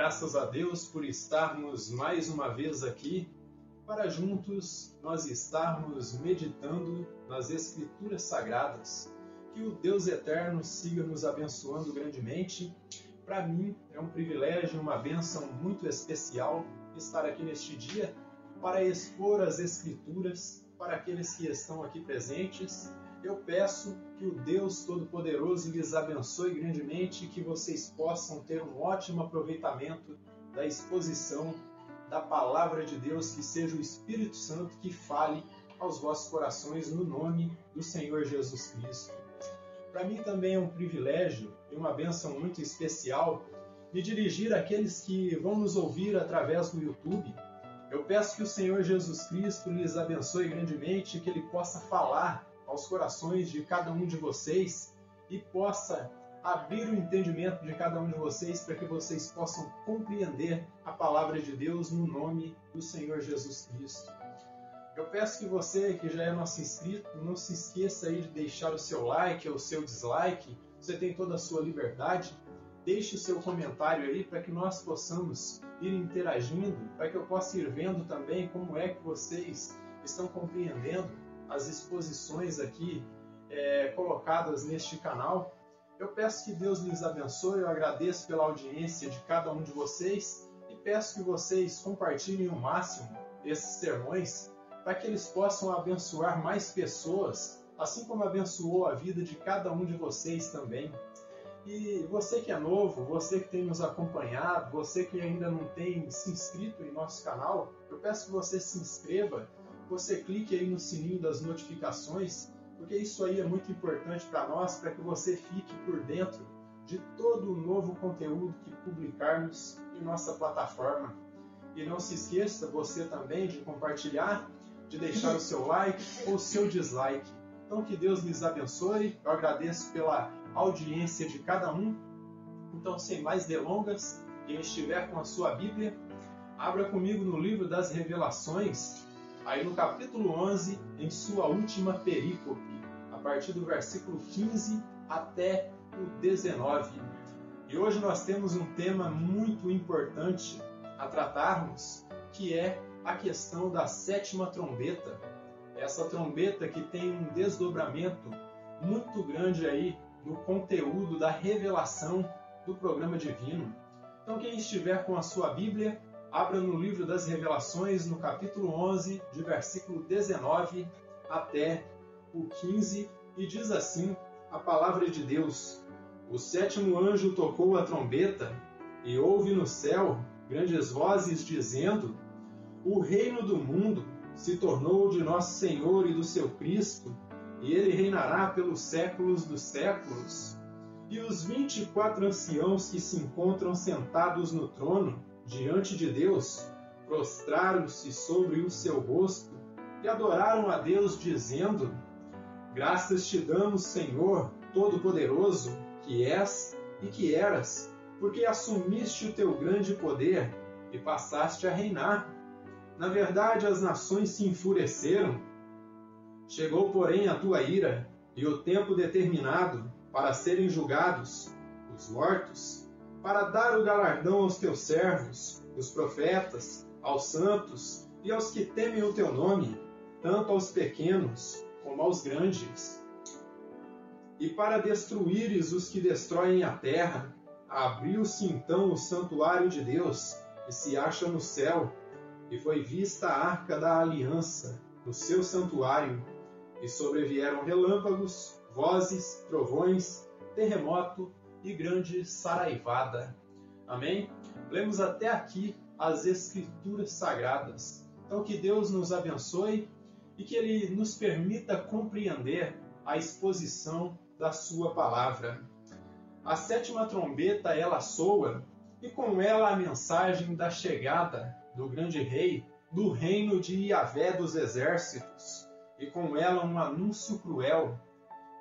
Graças a Deus por estarmos mais uma vez aqui para juntos nós estarmos meditando nas Escrituras Sagradas. Que o Deus Eterno siga nos abençoando grandemente. Para mim é um privilégio, uma bênção muito especial estar aqui neste dia para expor as Escrituras para aqueles que estão aqui presentes. Eu peço que o Deus Todo-Poderoso lhes abençoe grandemente e que vocês possam ter um ótimo aproveitamento da exposição da Palavra de Deus, que seja o Espírito Santo que fale aos vossos corações no nome do Senhor Jesus Cristo. Para mim também é um privilégio e uma bênção muito especial me dirigir àqueles que vão nos ouvir através do YouTube. Eu peço que o Senhor Jesus Cristo lhes abençoe grandemente e que Ele possa falar aos corações de cada um de vocês e possa abrir o entendimento de cada um de vocês para que vocês possam compreender a palavra de Deus no nome do Senhor Jesus Cristo. Eu peço que você, que já é nosso inscrito, não se esqueça aí de deixar o seu like ou o seu dislike. Você tem toda a sua liberdade. Deixe o seu comentário aí para que nós possamos ir interagindo, para que eu possa ir vendo também como é que vocês estão compreendendo as exposições aqui colocadas neste canal. Eu peço que Deus lhes abençoe, eu agradeço pela audiência de cada um de vocês e peço que vocês compartilhem o máximo esses sermões para que eles possam abençoar mais pessoas, assim como abençoou a vida de cada um de vocês também. E você que é novo, você que tem nos acompanhado, você que ainda não tem se inscrito em nosso canal, eu peço que você se inscreva, você clique aí no sininho das notificações, porque isso aí é muito importante para nós, para que você fique por dentro de todo o novo conteúdo que publicarmos em nossa plataforma. E não se esqueça você também de compartilhar, de deixar o seu like ou o seu dislike. Então que Deus lhes abençoe, eu agradeço pela audiência de cada um. Então, sem mais delongas, quem estiver com a sua Bíblia, abra comigo no livro das Revelações, aí no capítulo 11, em sua última perícope, a partir do versículo 15 até o 19. E hoje nós temos um tema muito importante a tratarmos, que é a questão da sétima trombeta. Essa trombeta que tem um desdobramento muito grande aí no conteúdo da revelação do programa divino. Então quem estiver com a sua Bíblia, abra no livro das Revelações, no capítulo 11, de versículo 19 até o 15, e diz assim a palavra de Deus: O sétimo anjo tocou a trombeta, e houve no céu grandes vozes dizendo: O reino do mundo se tornou de nosso Senhor e do seu Cristo, e ele reinará pelos séculos dos séculos. E os 24 anciãos que se encontram sentados no trono, diante de Deus, prostraram-se sobre o seu rosto e adoraram a Deus, dizendo: Graças te damos, Senhor Todo-Poderoso, que és e que eras, porque assumiste o teu grande poder e passaste a reinar. Na verdade, as nações se enfureceram. Chegou, porém, a tua ira e o tempo determinado para serem julgados os mortos, para dar o galardão aos teus servos, os profetas, aos santos e aos que temem o teu nome, tanto aos pequenos como aos grandes. E para destruíres os que destroem a terra, abriu-se então o santuário de Deus, que se acha no céu, e foi vista a arca da aliança no seu santuário, e sobrevieram relâmpagos, vozes, trovões, terremoto e grande saraivada. Amém? Lemos até aqui as Escrituras Sagradas. Então que Deus nos abençoe e que Ele nos permita compreender a exposição da sua palavra. A sétima trombeta, ela soa, e com ela a mensagem da chegada do grande rei, do reino de Yahvé dos exércitos, e com ela um anúncio cruel,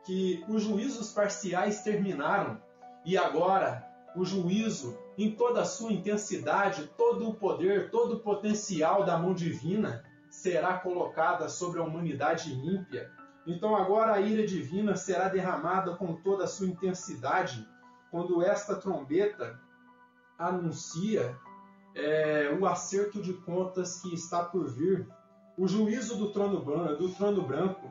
que os juízos parciais terminaram, e agora o juízo, em toda a sua intensidade, todo o poder, todo o potencial da mão divina, será colocada sobre a humanidade ímpia. Então agora a ira divina será derramada com toda a sua intensidade, quando esta trombeta anuncia o acerto de contas que está por vir, o juízo do trono branco,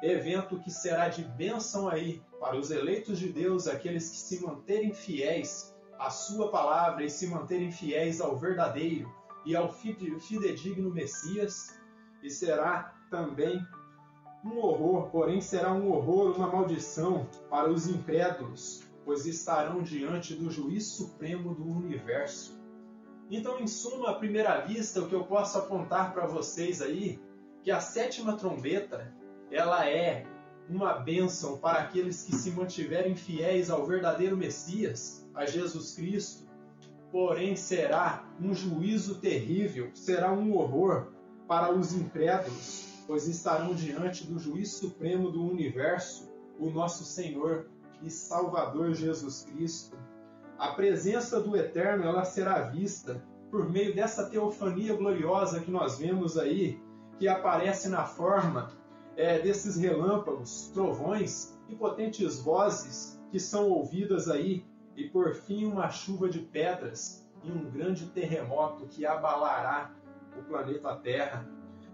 evento que será de bênção aí para os eleitos de Deus, aqueles que se manterem fiéis à sua palavra e se manterem fiéis ao verdadeiro e ao fidedigno Messias. E será também um horror, porém será um horror, uma maldição para os incrédulos, pois estarão diante do juiz supremo do universo. Então, em suma, à primeira vista, o que eu posso apontar para vocês aí, que a sétima trombeta, ela é uma bênção para aqueles que se mantiverem fiéis ao verdadeiro Messias, a Jesus Cristo, porém será um juízo terrível, será um horror para os incrédulos, pois estarão diante do juiz supremo do universo, o nosso Senhor e Salvador Jesus Cristo. A presença do Eterno, ela será vista por meio dessa teofania gloriosa que nós vemos aí, que aparece na forma desses relâmpagos, trovões e potentes vozes que são ouvidas aí, e por fim uma chuva de pedras e um grande terremoto que abalará o planeta Terra.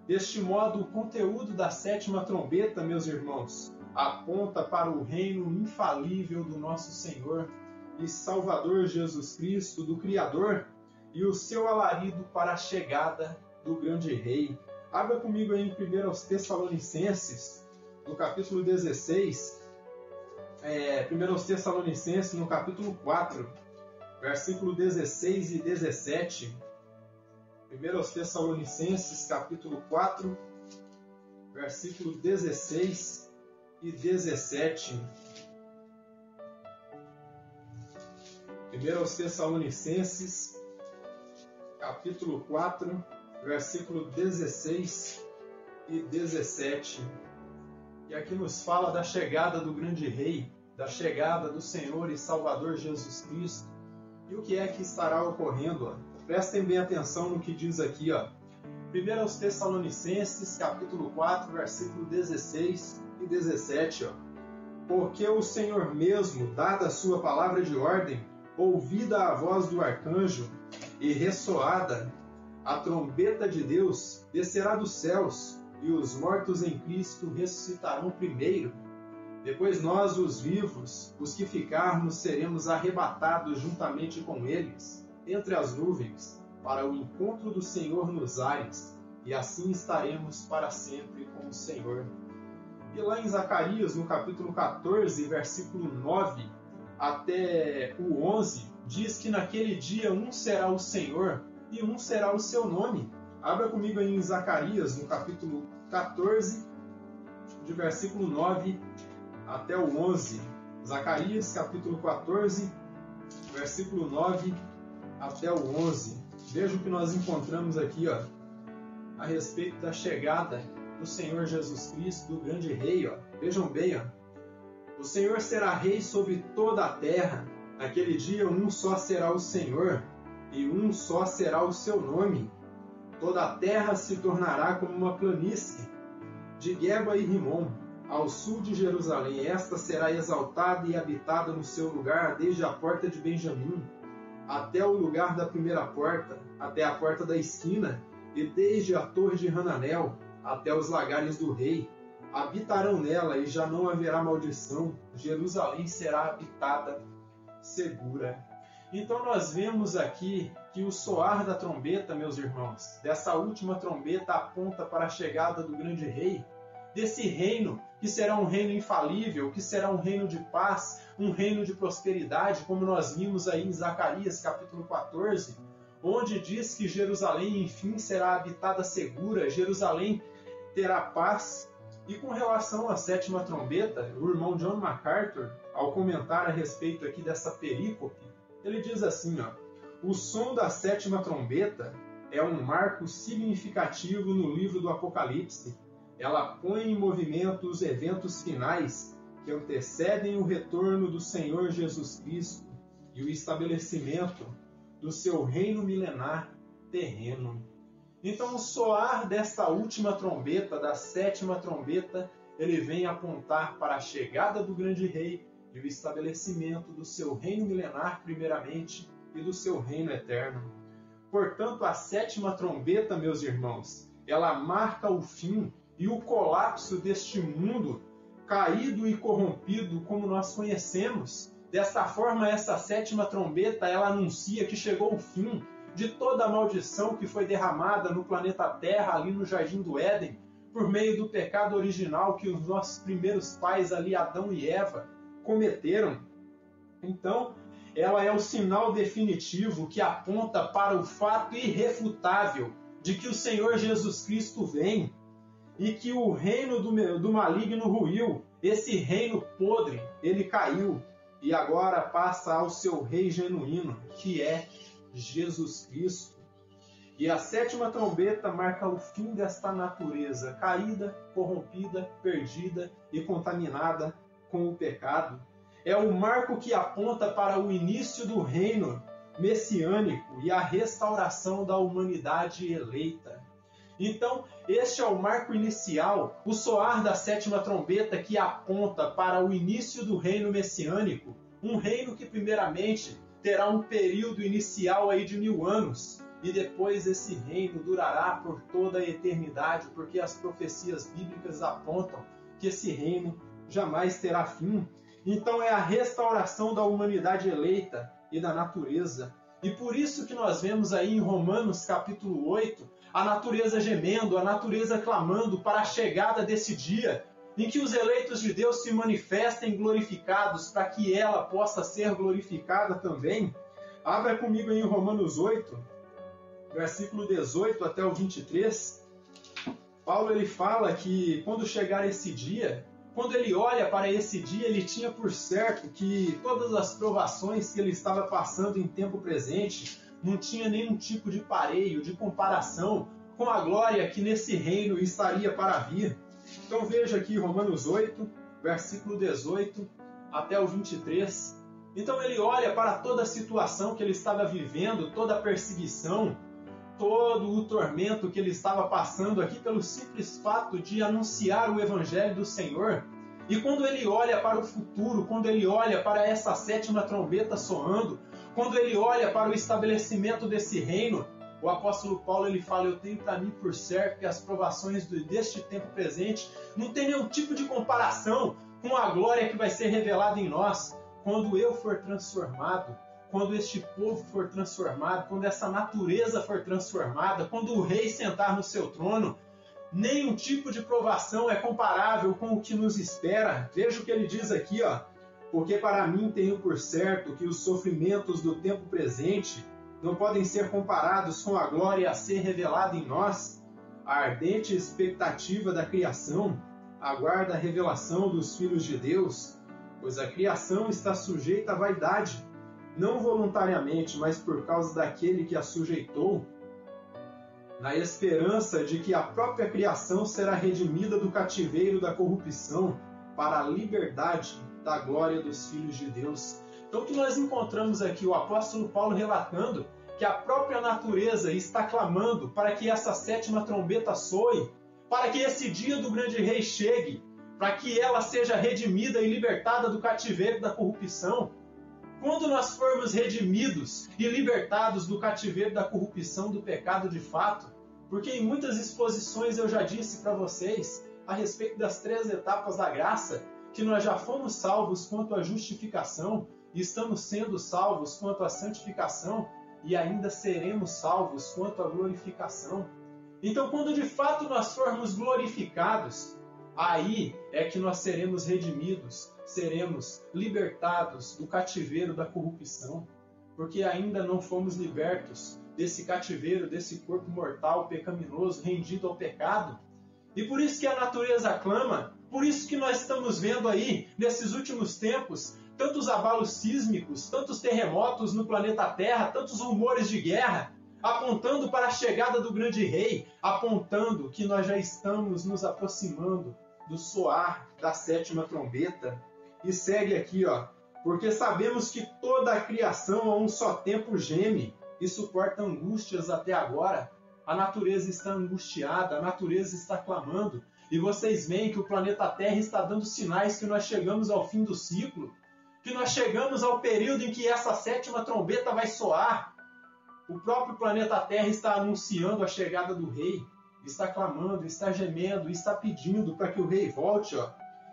Deste modo, o conteúdo da sétima trombeta, meus irmãos, aponta para o reino infalível do nosso Senhor e Salvador Jesus Cristo, do Criador, e o seu alarido para a chegada do grande Rei. Abra comigo aí em 1 Tessalonicenses, no capítulo 16, 1 Tessalonicenses, no capítulo 4, versículo 16 e 17. 1 Tessalonicenses, capítulo 4, versículo 16 e 17. 1 Tessalonicenses, capítulo 4, versículo 16 e 17. E aqui nos fala da chegada do grande Rei, da chegada do Senhor e Salvador Jesus Cristo. E o que é que estará ocorrendo? Prestem bem atenção no que diz aqui. 1 Tessalonicenses, capítulo 4, versículo 16 e 17. Porque o Senhor mesmo, dada a sua palavra de ordem, ouvida a voz do arcanjo e ressoada a trombeta de Deus, descerá dos céus, e os mortos em Cristo ressuscitarão primeiro. Depois nós, os vivos, os que ficarmos, seremos arrebatados juntamente com eles, entre as nuvens, para o encontro do Senhor nos ares, e assim estaremos para sempre com o Senhor. E lá em Zacarias, no capítulo 14, versículo 9 até o 11, diz que naquele dia um será o Senhor e um será o seu nome. Abra comigo aí em Zacarias, no capítulo 14, de versículo 9 até o 11. Zacarias, capítulo 14, versículo 9 até o 11. Veja o que nós encontramos aqui, a respeito da chegada do Senhor Jesus Cristo, do grande Rei. Vejam bem, o Senhor será Rei sobre toda a terra. Naquele dia um só será o Senhor, e um só será o seu nome. Toda a terra se tornará como uma planície, de Geba e Rimon, ao sul de Jerusalém. Esta será exaltada e habitada no seu lugar, desde a porta de Benjamim, até o lugar da primeira porta, até a porta da esquina, e desde a torre de Hananel, até os lagares do rei. Habitarão nela, e já não haverá maldição. Jerusalém será habitada, segura. Então nós vemos aqui que o soar da trombeta, meus irmãos, dessa última trombeta, aponta para a chegada do grande Rei, desse reino que será um reino infalível, que será um reino de paz, um reino de prosperidade, como nós vimos aí em Zacarias capítulo 14, onde diz que Jerusalém, enfim, será habitada segura, Jerusalém terá paz. E com relação à sétima trombeta, o irmão John MacArthur, ao comentar a respeito aqui dessa perícope, ele diz assim, o som da sétima trombeta é um marco significativo no livro do Apocalipse. Ela põe em movimento os eventos finais que antecedem o retorno do Senhor Jesus Cristo e o estabelecimento do seu reino milenar terreno. Então, o soar desta última trombeta, da sétima trombeta, ele vem apontar para a chegada do grande Rei e o estabelecimento do seu reino milenar, primeiramente, e do seu reino eterno. Portanto, a sétima trombeta, meus irmãos, ela marca o fim e o colapso deste mundo caído e corrompido como nós conhecemos. Desta forma, essa sétima trombeta, ela anuncia que chegou o fim de toda a maldição que foi derramada no planeta Terra, ali no Jardim do Éden, por meio do pecado original que os nossos primeiros pais ali, Adão e Eva, cometeram. Então, ela é o sinal definitivo que aponta para o fato irrefutável de que o Senhor Jesus Cristo vem e que o reino do maligno ruiu, esse reino podre, ele caiu e agora passa ao seu rei genuíno, que é Jesus Cristo. E a sétima trombeta marca o fim desta natureza caída, corrompida, perdida e contaminada com o pecado. É o marco que aponta para o início do reino messiânico e a restauração da humanidade eleita. Então, este é o marco inicial, o soar da sétima trombeta que aponta para o início do reino messiânico, um reino que primeiramente terá um período inicial aí de 1000 anos, e depois esse reino durará por toda a eternidade, porque as profecias bíblicas apontam que esse reino jamais terá fim. Então é a restauração da humanidade eleita e da natureza. E por isso que nós vemos aí em Romanos capítulo 8, a natureza gemendo, a natureza clamando para a chegada desse dia, em que os eleitos de Deus se manifestem glorificados, para que ela possa ser glorificada também. Abra comigo aí em Romanos 8, versículo 18 até o 23. Paulo ele fala que quando chegar esse dia, quando ele olha para esse dia, ele tinha por certo que todas as provações que ele estava passando em tempo presente não tinha nenhum tipo de pareio, de comparação com a glória que nesse reino estaria para vir. Então veja aqui Romanos 8, versículo 18 até o 23. Então ele olha para toda a situação que ele estava vivendo, toda a perseguição, todo o tormento que ele estava passando aqui pelo simples fato de anunciar o Evangelho do Senhor. E quando ele olha para o futuro, quando ele olha para essa sétima trombeta soando, quando ele olha para o estabelecimento desse reino, o apóstolo Paulo ele fala: eu tenho para mim por certo que as provações deste tempo presente não tem nenhum tipo de comparação com a glória que vai ser revelada em nós quando eu for transformado, quando este povo for transformado, quando essa natureza for transformada, quando o rei sentar no seu trono. Nenhum tipo de provação é comparável com o que nos espera. Veja o que ele diz aqui, ó. Porque para mim tenho por certo que os sofrimentos do tempo presente não podem ser comparados com a glória a ser revelada em nós. A ardente expectativa da criação aguarda a revelação dos filhos de Deus, pois a criação está sujeita à vaidade, não voluntariamente, mas por causa daquele que a sujeitou, na esperança de que a própria criação será redimida do cativeiro da corrupção para a liberdade da glória dos filhos de Deus. Então o que nós encontramos aqui, o apóstolo Paulo relatando que a própria natureza está clamando para que essa sétima trombeta soe, para que esse dia do grande rei chegue, para que ela seja redimida e libertada do cativeiro da corrupção. Quando nós formos redimidos e libertados do cativeiro da corrupção, do pecado de fato, porque em muitas exposições eu já disse para vocês a respeito das 3 etapas da graça, que nós já fomos salvos quanto à justificação, e estamos sendo salvos quanto à santificação, e ainda seremos salvos quanto à glorificação. Então, quando de fato nós formos glorificados, aí é que nós seremos redimidos, seremos libertados do cativeiro da corrupção, porque ainda não fomos libertos desse cativeiro, desse corpo mortal, pecaminoso, rendido ao pecado. E por isso que a natureza clama, por isso que nós estamos vendo aí, nesses últimos tempos, tantos abalos sísmicos, tantos terremotos no planeta Terra, tantos rumores de guerra, apontando para a chegada do grande rei, apontando que nós já estamos nos aproximando do soar da sétima trombeta. E segue aqui, ó, porque sabemos que toda a criação a um só tempo geme e suporta angústias até agora. A natureza está angustiada, a natureza está clamando, e vocês veem que o planeta Terra está dando sinais que nós chegamos ao fim do ciclo, que nós chegamos ao período em que essa sétima trombeta vai soar. O próprio planeta Terra está anunciando a chegada do rei, está clamando, está gemendo, está pedindo para que o rei volte, ó.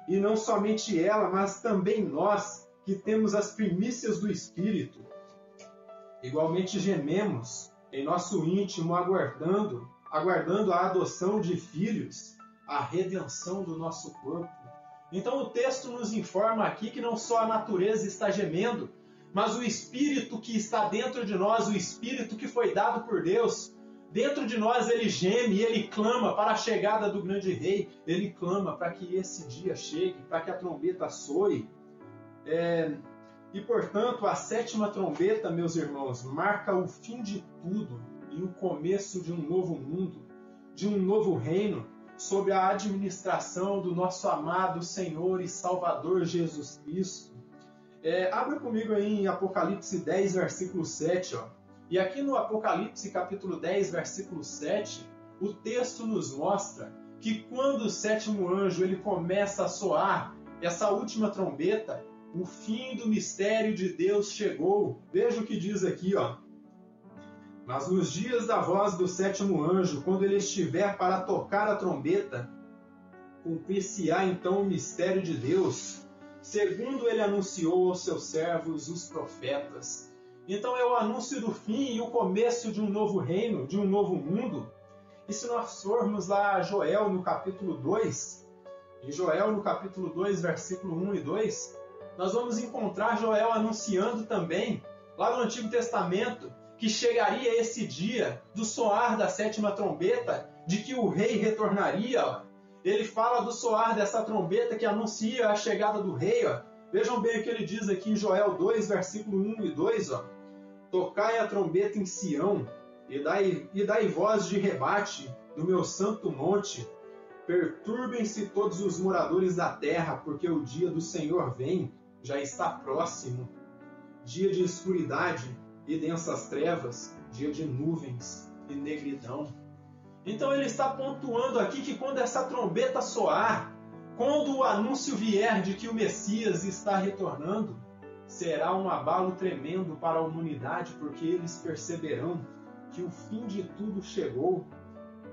E não somente ela, mas também nós, que temos as primícias do Espírito. Igualmente gememos em nosso íntimo, aguardando a adoção de filhos, a redenção do nosso corpo. Então o texto nos informa aqui que não só a natureza está gemendo, mas o Espírito que está dentro de nós, o Espírito que foi dado por Deus, dentro de nós ele geme e ele clama para a chegada do grande rei, ele clama para que esse dia chegue, para que a trombeta soe. E portanto a sétima trombeta, meus irmãos, marca o fim de tudo e o começo de um novo mundo, de um novo reino, sob a administração do nosso amado Senhor e Salvador Jesus Cristo. Abra comigo aí em Apocalipse 10, versículo 7. Ó. E aqui no Apocalipse capítulo 10, versículo 7, o texto nos mostra que quando o sétimo anjo ele começa a soar essa última trombeta, o fim do mistério de Deus chegou. Veja o que diz aqui, ó. Mas nos dias da voz do sétimo anjo, quando ele estiver para tocar a trombeta, cumprir-se-á então o mistério de Deus, segundo ele anunciou aos seus servos, os profetas. Então é o anúncio do fim e o começo de um novo reino, de um novo mundo. E se nós formos lá a Joel no capítulo 2, em Joel no capítulo 2, versículo 1 e 2, nós vamos encontrar Joel anunciando também, lá no Antigo Testamento, que chegaria esse dia do soar da sétima trombeta, de que o rei retornaria. Ele fala do soar dessa trombeta que anuncia a chegada do rei. Ó. Vejam bem o que ele diz aqui em Joel 2, versículo 1 e 2. Ó. Tocai a trombeta em Sião, e dai voz de rebate no meu santo monte. Perturbem-se todos os moradores da terra, porque o dia do Senhor vem, já está próximo. Dia de escuridade e densas trevas, dia de nuvens e negridão. Então ele está pontuando aqui que quando essa trombeta soar, quando o anúncio vier de que o Messias está retornando, será um abalo tremendo para a humanidade, porque eles perceberão que o fim de tudo chegou.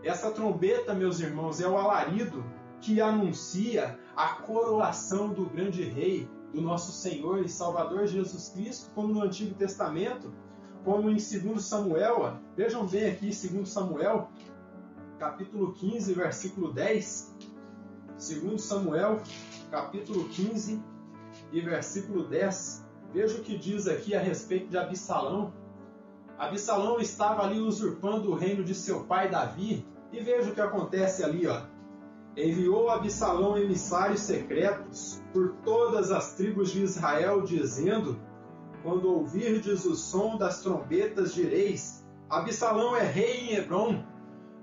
Essa trombeta, meus irmãos, é o alarido que anuncia a coroação do grande rei, do nosso Senhor e Salvador Jesus Cristo, como no Antigo Testamento, como em 2 Samuel. Ó. Vejam bem aqui, 2 Samuel, capítulo 15, versículo 10. 2 Samuel, capítulo 15 e versículo 10. Veja o que diz aqui a respeito de Absalão. Absalão estava ali usurpando o reino de seu pai Davi, e veja o que acontece ali, ó. Enviou Absalão emissários secretos por todas as tribos de Israel, dizendo: quando ouvirdes o som das trombetas, direis: Absalão é rei em Hebrom.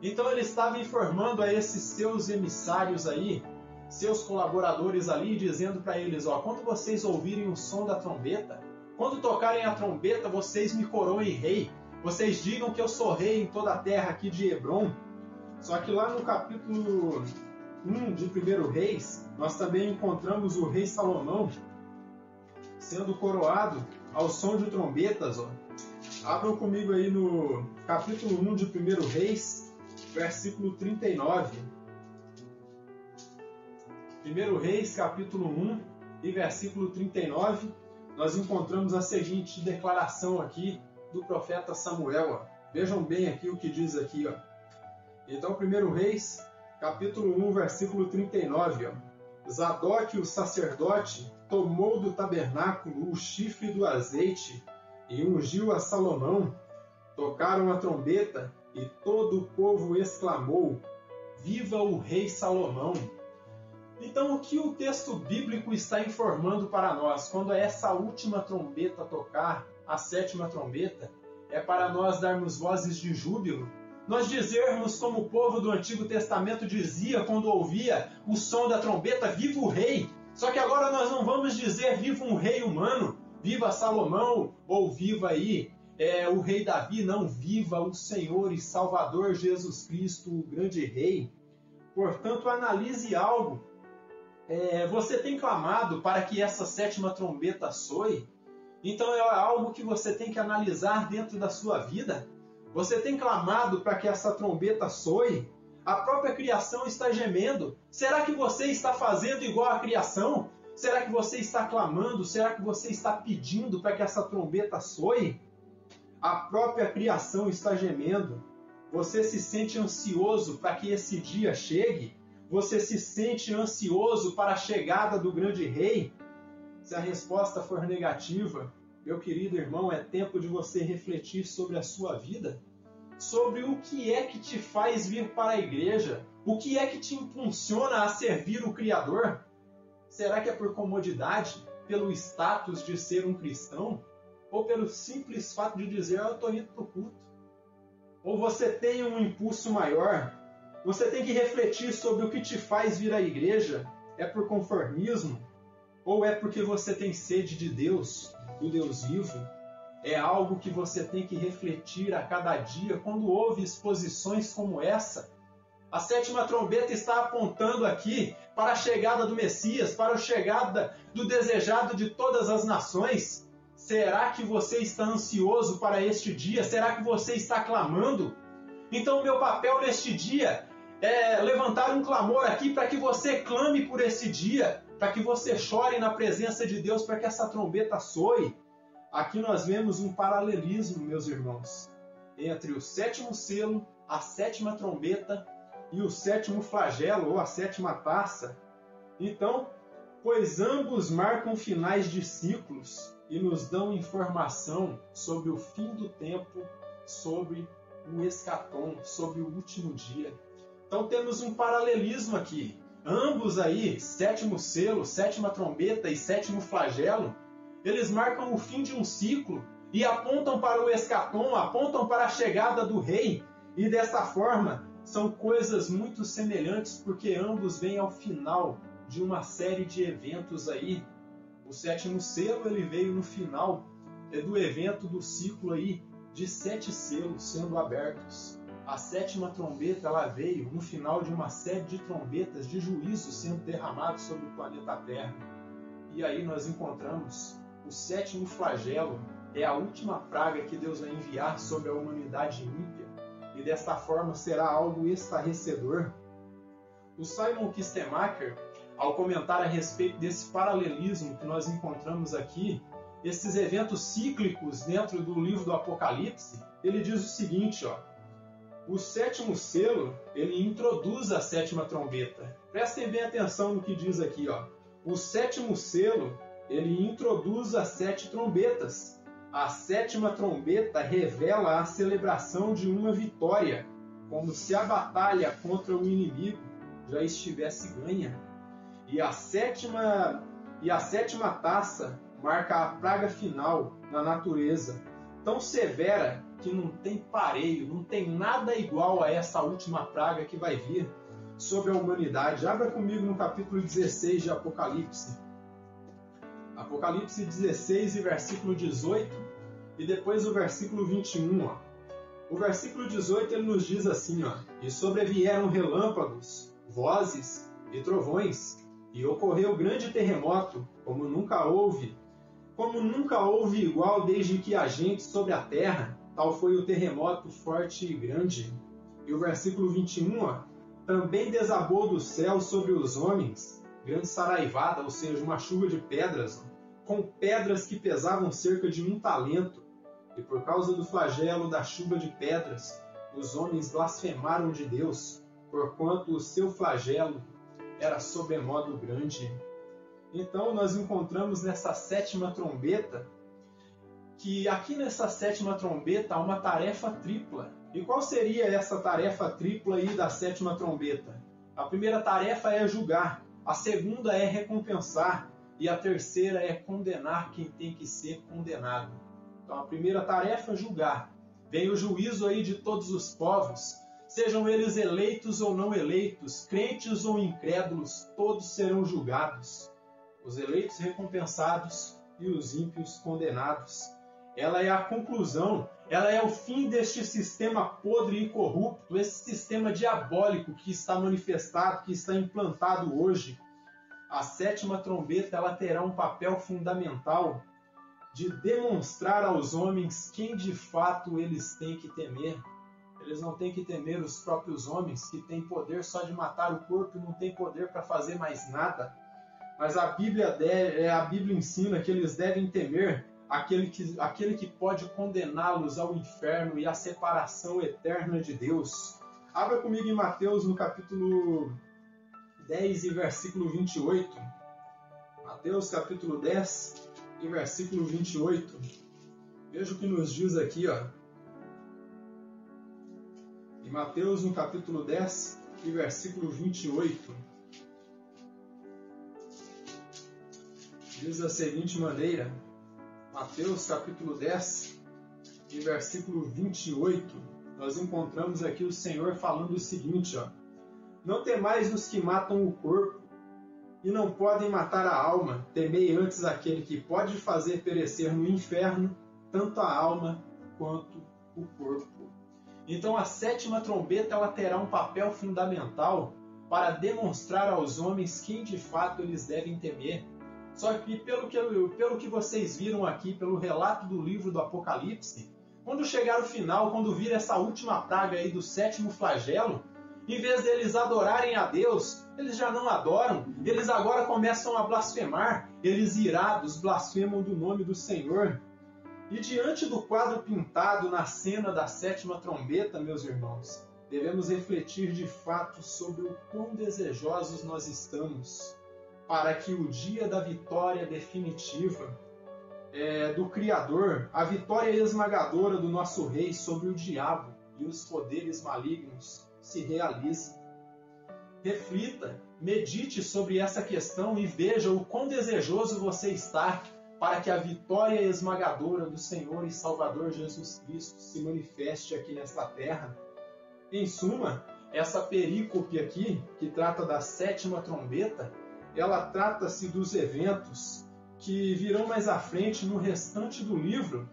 Então ele estava informando a esses seus emissários aí, seus colaboradores ali, dizendo para eles: ó, quando vocês ouvirem o som da trombeta, quando tocarem a trombeta, vocês me coroem rei. Vocês digam que eu sou rei em toda a terra aqui de Hebrom. Só que lá no capítulo 1 de 1 Reis, nós também encontramos o rei Salomão sendo coroado ao som de trombetas. Ó. Abram comigo aí no capítulo 1 de 1 Reis, versículo 39. 1 Reis, capítulo 1 e versículo 39, nós encontramos a seguinte declaração aqui do profeta Samuel. Ó. Vejam bem aqui o que diz aqui. Ó. Então, 1 Reis, capítulo 1, versículo 39. Ó. Zadok, o sacerdote, tomou do tabernáculo o chifre do azeite e ungiu a Salomão. Tocaram a trombeta e todo o povo exclamou: Viva o rei Salomão! Então, o que o texto bíblico está informando para nós? Quando essa última trombeta tocar, a sétima trombeta, é para nós darmos vozes de júbilo. Nós dizermos como o povo do Antigo Testamento dizia quando ouvia o som da trombeta: Viva o rei! Só que agora nós não vamos dizer viva um rei humano, viva Salomão, ou viva aí o rei Davi. Não, viva o Senhor e Salvador Jesus Cristo, o grande rei. Portanto, analise algo. você tem clamado para que essa sétima trombeta soe? Então é algo que você tem que analisar dentro da sua vida. Você tem clamado para que essa trombeta soe? A própria criação está gemendo. Será que você está fazendo igual à criação? Será que você está clamando? Será que você está pedindo para que essa trombeta soe? A própria criação está gemendo. Você se sente ansioso para que esse dia chegue? Você se sente ansioso para a chegada do grande rei? Se a resposta for negativa, meu querido irmão, é tempo de você refletir sobre a sua vida, sobre o que é que te faz vir para a igreja, o que é que te impulsiona a servir o Criador. Será que é por comodidade, pelo status de ser um cristão, ou pelo simples fato de dizer, eu estou indo para o culto? Ou você tem um impulso maior? Você tem que refletir sobre o que te faz vir à igreja. É por conformismo? Ou é porque você tem sede de Deus, do Deus vivo? É algo que você tem que refletir a cada dia quando ouve exposições como essa. A sétima trombeta está apontando aqui para a chegada do Messias, para a chegada do desejado de todas as nações. Será que você está ansioso para este dia? Será que você está clamando? Então o meu papel neste dia é levantar um clamor aqui para que você clame por esse dia, para que você chore na presença de Deus, para que essa trombeta soe. Aqui nós vemos um paralelismo, meus irmãos, entre o sétimo selo, a sétima trombeta e o sétimo flagelo, ou a sétima taça. Então, pois ambos marcam finais de ciclos e nos dão informação sobre o fim do tempo, sobre o escatom, sobre o último dia. Então temos um paralelismo aqui. Ambos aí, sétimo selo, sétima trombeta e sétimo flagelo, eles marcam o fim de um ciclo e apontam para o escatom, apontam para a chegada do rei. E dessa forma, são coisas muito semelhantes porque ambos vêm ao final de uma série de eventos aí. O sétimo selo ele veio no final do evento do ciclo aí de 7 selos sendo abertos. A sétima trombeta ela veio no final de uma série de trombetas de juízo sendo derramados sobre o planeta Terra. E aí nós encontramos o sétimo flagelo, é a última praga que Deus vai enviar sobre a humanidade ímpia. E desta forma será algo estarrecedor. O Simon Kistemaker, ao comentar a respeito desse paralelismo que nós encontramos aqui, esses eventos cíclicos dentro do livro do Apocalipse, ele diz o seguinte, o sétimo selo, ele introduz a sétima trombeta. Prestem bem atenção no que diz aqui, O sétimo selo, ele introduz as 7 trombetas. A sétima trombeta revela a celebração de uma vitória, como se a batalha contra o inimigo já estivesse ganha. E a sétima taça marca a praga final na natureza, tão severa que não tem pareio, não tem nada igual a essa última praga que vai vir sobre a humanidade. Abra comigo no capítulo 16 de Apocalipse. Apocalipse 16 e versículo 18 e depois o versículo 21. O versículo 18 ele nos diz assim, E sobrevieram relâmpagos, vozes e trovões, e ocorreu grande terremoto, como nunca houve igual desde que há gente sobre a terra, tal foi o terremoto forte e grande. E o versículo 21, também desabou do céu sobre os homens, grande saraivada, ou seja, uma chuva de pedras, com pedras que pesavam cerca de 1 talento. E por causa do flagelo da chuva de pedras, os homens blasfemaram de Deus, porquanto o seu flagelo era sobremodo grande. Então nós encontramos nessa sétima trombeta, que aqui nessa sétima trombeta há uma tarefa tripla. E qual seria essa tarefa tripla aí da sétima trombeta? A primeira tarefa é julgar, a segunda é recompensar e a terceira é condenar quem tem que ser condenado. Então a primeira tarefa é julgar. Vem o juízo aí de todos os povos, sejam eles eleitos ou não eleitos, crentes ou incrédulos, todos serão julgados. Os eleitos recompensados e os ímpios condenados. Ela é a conclusão, ela é o fim deste sistema podre e corrupto, esse sistema diabólico que está manifestado, que está implantado hoje. a sétima trombeta ela terá um papel fundamental de demonstrar aos homens quem de fato eles têm que temer. Eles não têm que temer os próprios homens, que têm poder só de matar o corpo e não têm poder para fazer mais nada. Mas a Bíblia ensina que eles devem temer aquele que pode condená-los ao inferno e à separação eterna de Deus. Abra comigo em Mateus, no capítulo 10 e versículo 28. Mateus, capítulo 10 e versículo 28. Veja o que nos diz aqui, ó. Em Mateus, no capítulo 10 e versículo 28. Diz da seguinte maneira, Mateus capítulo 10 e versículo 28, nós encontramos aqui o Senhor falando o seguinte, ó, não temais os que matam o corpo e não podem matar a alma, temei antes aquele que pode fazer perecer no inferno tanto a alma quanto o corpo. Então a sétima trombeta ela terá um papel fundamental para demonstrar aos homens quem de fato eles devem temer. Só que pelo que vocês viram aqui, pelo relato do livro do Apocalipse, quando chegar o final, quando vir essa última praga aí do sétimo flagelo, em vez deles adorarem a Deus, eles já não adoram, eles agora começam a blasfemar, eles irados blasfemam do nome do Senhor. E diante do quadro pintado na cena da sétima trombeta, meus irmãos, devemos refletir de fato sobre o quão desejosos nós estamos para que o dia da vitória definitiva do Criador, a vitória esmagadora do nosso Rei sobre o diabo e os poderes malignos se realize. Reflita, medite sobre essa questão e veja o quão desejoso você está para que a vitória esmagadora do Senhor e Salvador Jesus Cristo se manifeste aqui nesta terra. Em suma, essa perícope aqui, que trata da sétima trombeta, ela trata-se dos eventos que virão mais à frente no restante do livro.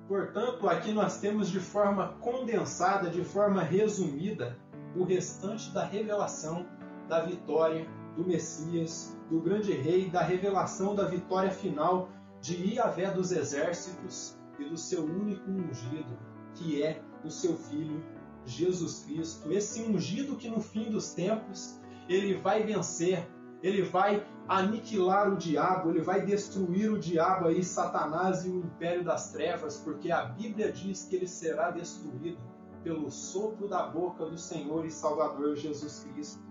Portanto, aqui nós temos de forma condensada, de forma resumida, o restante da revelação da vitória do Messias, do grande rei, da revelação da vitória final de Iavé dos exércitos e do seu único ungido, que é o seu Filho, Jesus Cristo. Esse ungido que no fim dos tempos, ele vai vencer, ele vai aniquilar o diabo, ele vai destruir o diabo aí, Satanás e o império das trevas, porque a Bíblia diz que ele será destruído pelo sopro da boca do Senhor e Salvador Jesus Cristo.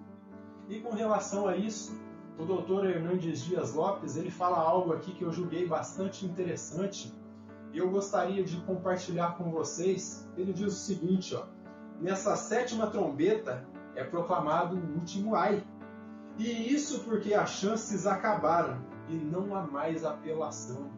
E com relação a isso, o Dr. Hernandes Dias Lopes, ele fala algo aqui que eu julguei bastante interessante e eu gostaria de compartilhar com vocês. Ele diz o seguinte, ó, nessa sétima trombeta é proclamado o último ai. E isso porque as chances acabaram e não há mais apelação.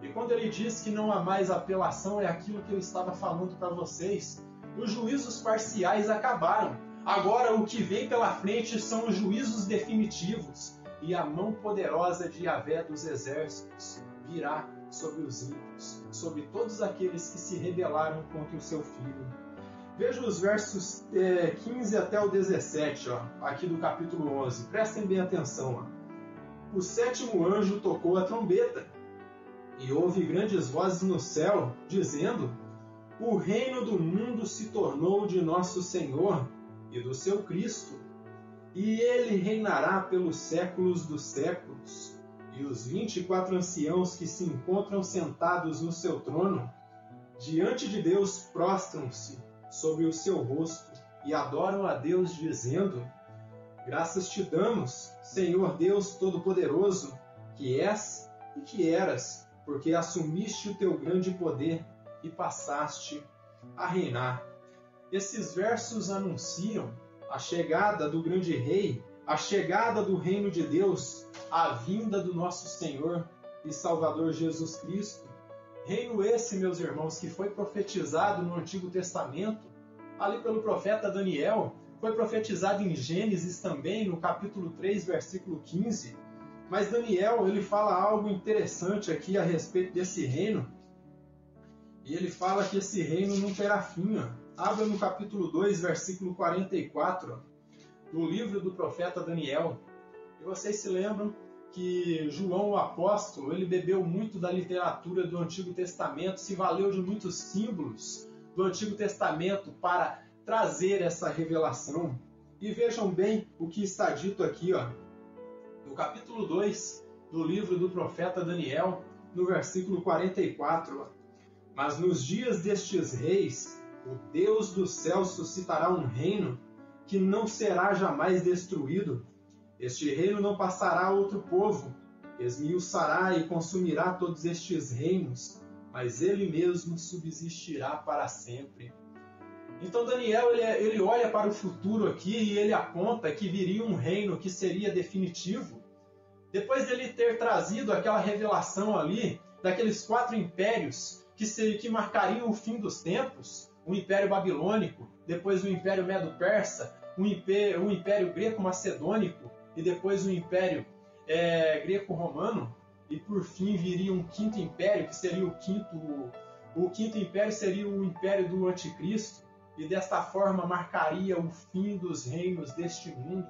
E quando ele diz que não há mais apelação, é aquilo que eu estava falando para vocês. Os juízos parciais acabaram. Agora o que vem pela frente são os juízos definitivos. E a mão poderosa de Iavé dos exércitos virá sobre os ímpios, sobre todos aqueles que se rebelaram contra o seu filho. Veja os versos 15 até o 17, ó, aqui do capítulo 11. Prestem bem atenção. Ó. O sétimo anjo tocou a trombeta, e houve grandes vozes no céu, dizendo: o reino do mundo se tornou de nosso Senhor e do seu Cristo, e ele reinará pelos séculos dos séculos. E os 24 anciãos que se encontram sentados no seu trono, diante de Deus, prostram-se sobre o seu rosto e adoram a Deus, dizendo: graças te damos, Senhor Deus Todo-Poderoso, que és e que eras, porque assumiste o teu grande poder e passaste a reinar. Esses versos anunciam a chegada do grande rei, a chegada do reino de Deus, a vinda do nosso Senhor e Salvador Jesus Cristo. Reino esse, meus irmãos, que foi profetizado no Antigo Testamento, ali pelo profeta Daniel, foi profetizado em Gênesis também, no capítulo 3, versículo 15. Mas Daniel, ele fala algo interessante aqui a respeito desse reino. E ele fala que esse reino não terá fim. Abra no capítulo 2, versículo 44, do livro do profeta Daniel. E vocês se lembram que João o apóstolo, ele bebeu muito da literatura do Antigo Testamento, se valeu de muitos símbolos do Antigo Testamento para trazer essa revelação. E vejam bem o que está dito aqui, no capítulo 2 do livro do profeta Daniel, no versículo 44. Mas nos dias destes reis, o Deus do céu suscitará um reino que não será jamais destruído. Este reino não passará a outro povo, esmiuçará e consumirá todos estes reinos, mas ele mesmo subsistirá para sempre. Então Daniel ele olha para o futuro aqui e ele aponta que viria um reino que seria definitivo. Depois dele ter trazido aquela revelação ali, daqueles 4 impérios que marcariam o fim dos tempos, o Império Babilônico, depois o Império Medo-Persa, o Império Greco-Macedônico e depois o Império Greco-Romano, e por fim viria um 5º Império, que seria o quinto Império seria o Império do Anticristo, e desta forma marcaria o fim dos reinos deste mundo.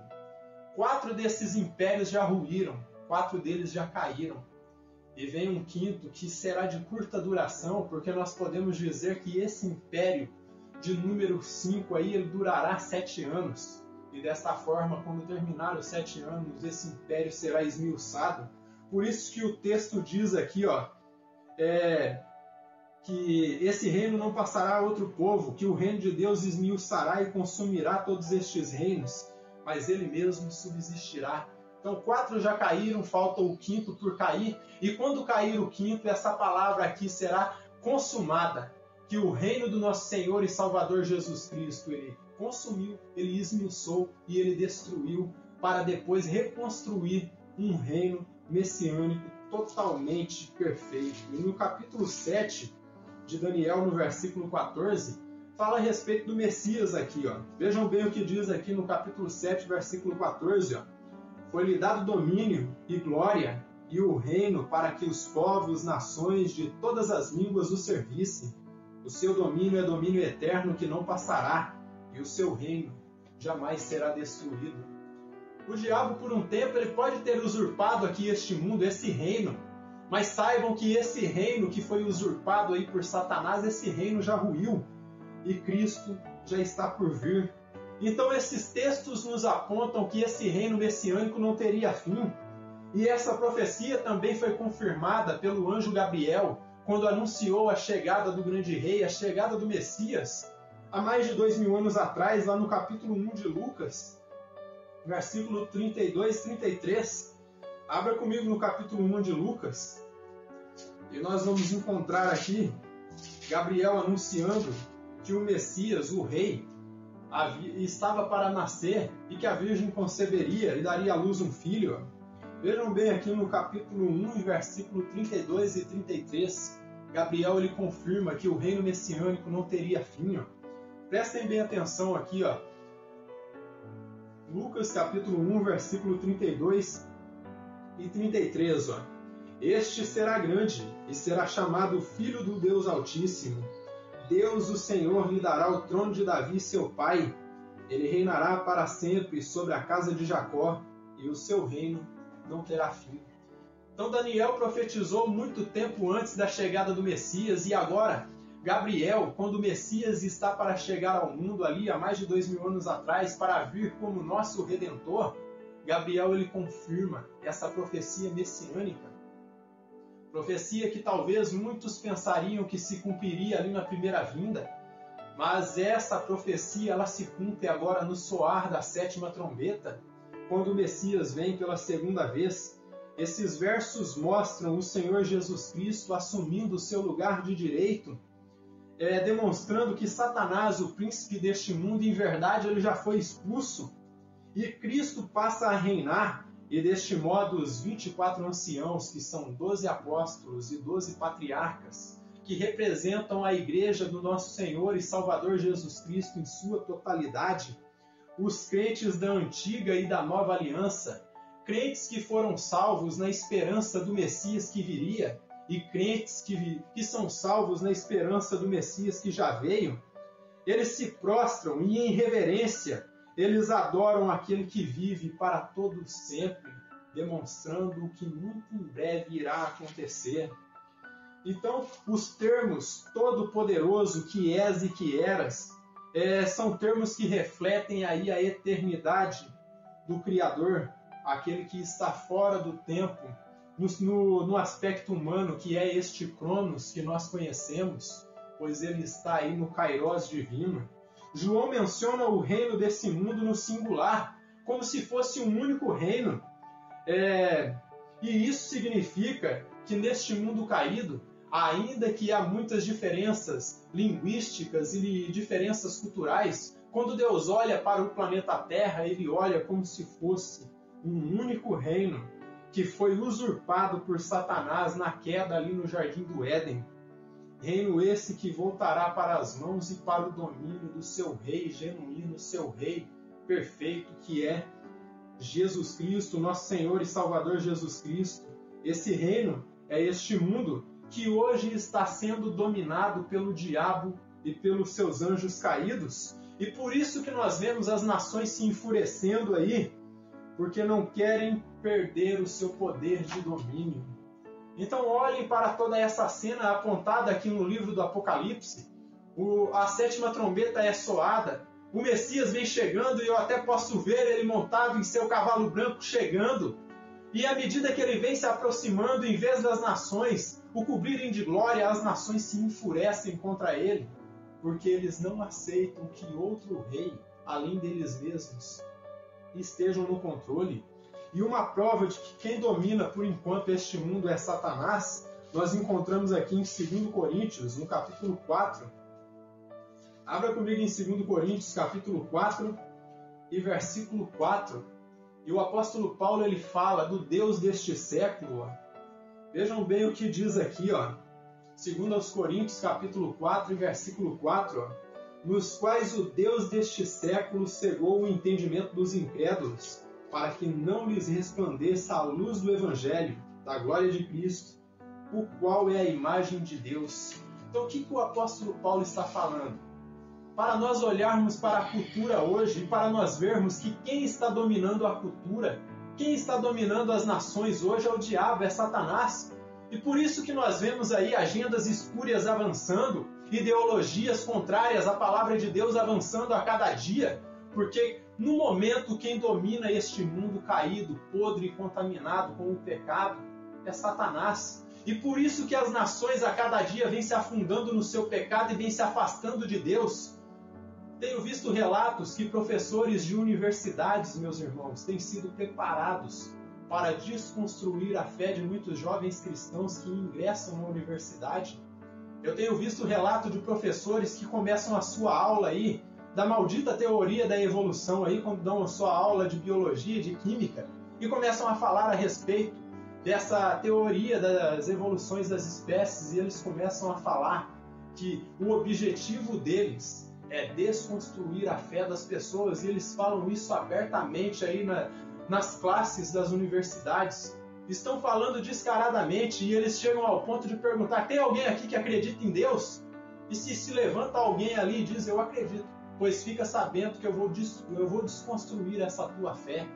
4 desses impérios já ruíram, 4 deles já caíram. E vem um 5º que será de curta duração, porque nós podemos dizer que esse império de número 5 aí, ele durará 7 anos. E desta forma, quando terminar os 7 anos, esse império será esmiuçado. Por isso que o texto diz aqui, que esse reino não passará a outro povo, que o reino de Deus esmiuçará e consumirá todos estes reinos, mas ele mesmo subsistirá. Então 4 já caíram, falta o 5º por cair, e quando cair o 5º, essa palavra aqui será consumada, que o reino do nosso Senhor e Salvador Jesus Cristo, ele consumiu, ele esmiuçou e ele destruiu, para depois reconstruir um reino messiânico totalmente perfeito. E no capítulo 7 de Daniel, no versículo 14, fala a respeito do Messias aqui. Vejam bem o que diz aqui no capítulo 7, versículo 14. Foi-lhe dado domínio e glória e o reino para que os povos, nações de todas as línguas o servissem. O seu domínio é domínio eterno que não passará, e o seu reino jamais será destruído. O diabo, por um tempo, ele pode ter usurpado aqui este mundo, esse reino, mas saibam que esse reino que foi usurpado aí por Satanás, esse reino já ruiu, e Cristo já está por vir. Então esses textos nos apontam que esse reino messiânico não teria fim. E essa profecia também foi confirmada pelo anjo Gabriel, quando anunciou a chegada do grande rei, a chegada do Messias, há mais de 2000 anos atrás, lá no capítulo 1 de Lucas, versículo 32 e 33. Abra comigo no capítulo 1 de Lucas, e nós vamos encontrar aqui Gabriel anunciando que o Messias, o rei, estava para nascer e que a Virgem conceberia e daria à luz um filho. Vejam bem aqui no capítulo 1, versículo 32 e 33, Gabriel ele confirma que o reino messiânico não teria fim. Prestem bem atenção aqui. Lucas capítulo 1, versículo 32 e 33. Este será grande e será chamado Filho do Deus Altíssimo. Deus, o Senhor, lhe dará o trono de Davi, seu pai. Ele reinará para sempre sobre a casa de Jacó, e o seu reino não terá fim. Então Daniel profetizou muito tempo antes da chegada do Messias, e agora Gabriel, quando o Messias está para chegar ao mundo ali há mais de 2000 anos atrás, para vir como nosso Redentor, Gabriel ele confirma essa profecia messiânica. Profecia que talvez muitos pensariam que se cumpriria ali na primeira vinda, mas essa profecia ela se cumpre agora no soar da 7ª trombeta, quando o Messias vem pela segunda vez. Esses versos mostram o Senhor Jesus Cristo assumindo o seu lugar de direito, demonstrando que Satanás, o príncipe deste mundo, em verdade ele já foi expulso, e Cristo passa a reinar. E deste modo os 24 anciãos, que são 12 apóstolos e 12 patriarcas, que representam a igreja do nosso Senhor e Salvador Jesus Cristo em sua totalidade, os crentes da antiga e da nova aliança, crentes que foram salvos na esperança do Messias que viria, e crentes que são salvos na esperança do Messias que já veio, eles se prostram e em reverência eles adoram aquele que vive para todo sempre, demonstrando o que muito em breve irá acontecer. Então, os termos todo-poderoso, que és e que eras, são termos que refletem aí a eternidade do Criador, aquele que está fora do tempo, no aspecto humano, que é este Cronos que nós conhecemos, pois ele está aí no Kairos divino. João menciona o reino desse mundo no singular, como se fosse um único reino. E isso significa que neste mundo caído, ainda que há muitas diferenças linguísticas e diferenças culturais, quando Deus olha para o planeta Terra, ele olha como se fosse um único reino que foi usurpado por Satanás na queda ali no Jardim do Éden. Reino esse que voltará para as mãos e para o domínio do seu rei genuíno, seu rei perfeito, que é Jesus Cristo, nosso Senhor e Salvador Jesus Cristo. Esse reino é este mundo que hoje está sendo dominado pelo diabo e pelos seus anjos caídos. E por isso que nós vemos as nações se enfurecendo aí, porque não querem perder o seu poder de domínio. Então olhem para toda essa cena apontada aqui no livro do Apocalipse. A sétima trombeta é soada, o Messias vem chegando e eu até posso ver ele montado em seu cavalo branco chegando. E à medida que ele vem se aproximando, em vez das nações o cobrirem de glória, as nações se enfurecem contra ele, porque eles não aceitam que outro rei, além deles mesmos, estejam no controle. E uma prova de que quem domina por enquanto este mundo é Satanás, nós encontramos aqui em 2 Coríntios, no capítulo 4. Abra comigo em 2 Coríntios, capítulo 4 e versículo 4. E o apóstolo Paulo ele fala do Deus deste século. Vejam bem o que diz aqui, 2 Coríntios, capítulo 4 e versículo 4. Nos quais o Deus deste século cegou o entendimento dos incrédulos, para que não lhes resplandeça a luz do Evangelho, da glória de Cristo, o qual é a imagem de Deus. Então o que o apóstolo Paulo está falando? Para nós olharmos para a cultura hoje e para nós vermos que quem está dominando a cultura, quem está dominando as nações hoje é o diabo, é Satanás. E por isso que nós vemos aí agendas espúrias avançando, ideologias contrárias à palavra de Deus avançando a cada dia, porque no momento quem domina este mundo caído, podre e contaminado com o pecado é Satanás. E por isso que as nações a cada dia vêm se afundando no seu pecado e vêm se afastando de Deus. Tenho visto relatos que professores de universidades, meus irmãos, têm sido preparados para desconstruir a fé de muitos jovens cristãos que ingressam na universidade. Eu tenho visto relato de professores que começam a sua aula aí da maldita teoria da evolução aí, quando dão a sua aula de biologia, de química, e começam a falar a respeito dessa teoria das evoluções das espécies, e eles começam a falar que o objetivo deles é desconstruir a fé das pessoas, e eles falam isso abertamente aí nas classes das universidades. Estão falando descaradamente, e eles chegam ao ponto de perguntar: tem alguém aqui que acredita em Deus? E se levanta alguém ali e diz: eu acredito, pois fica sabendo que eu vou desconstruir essa tua fé.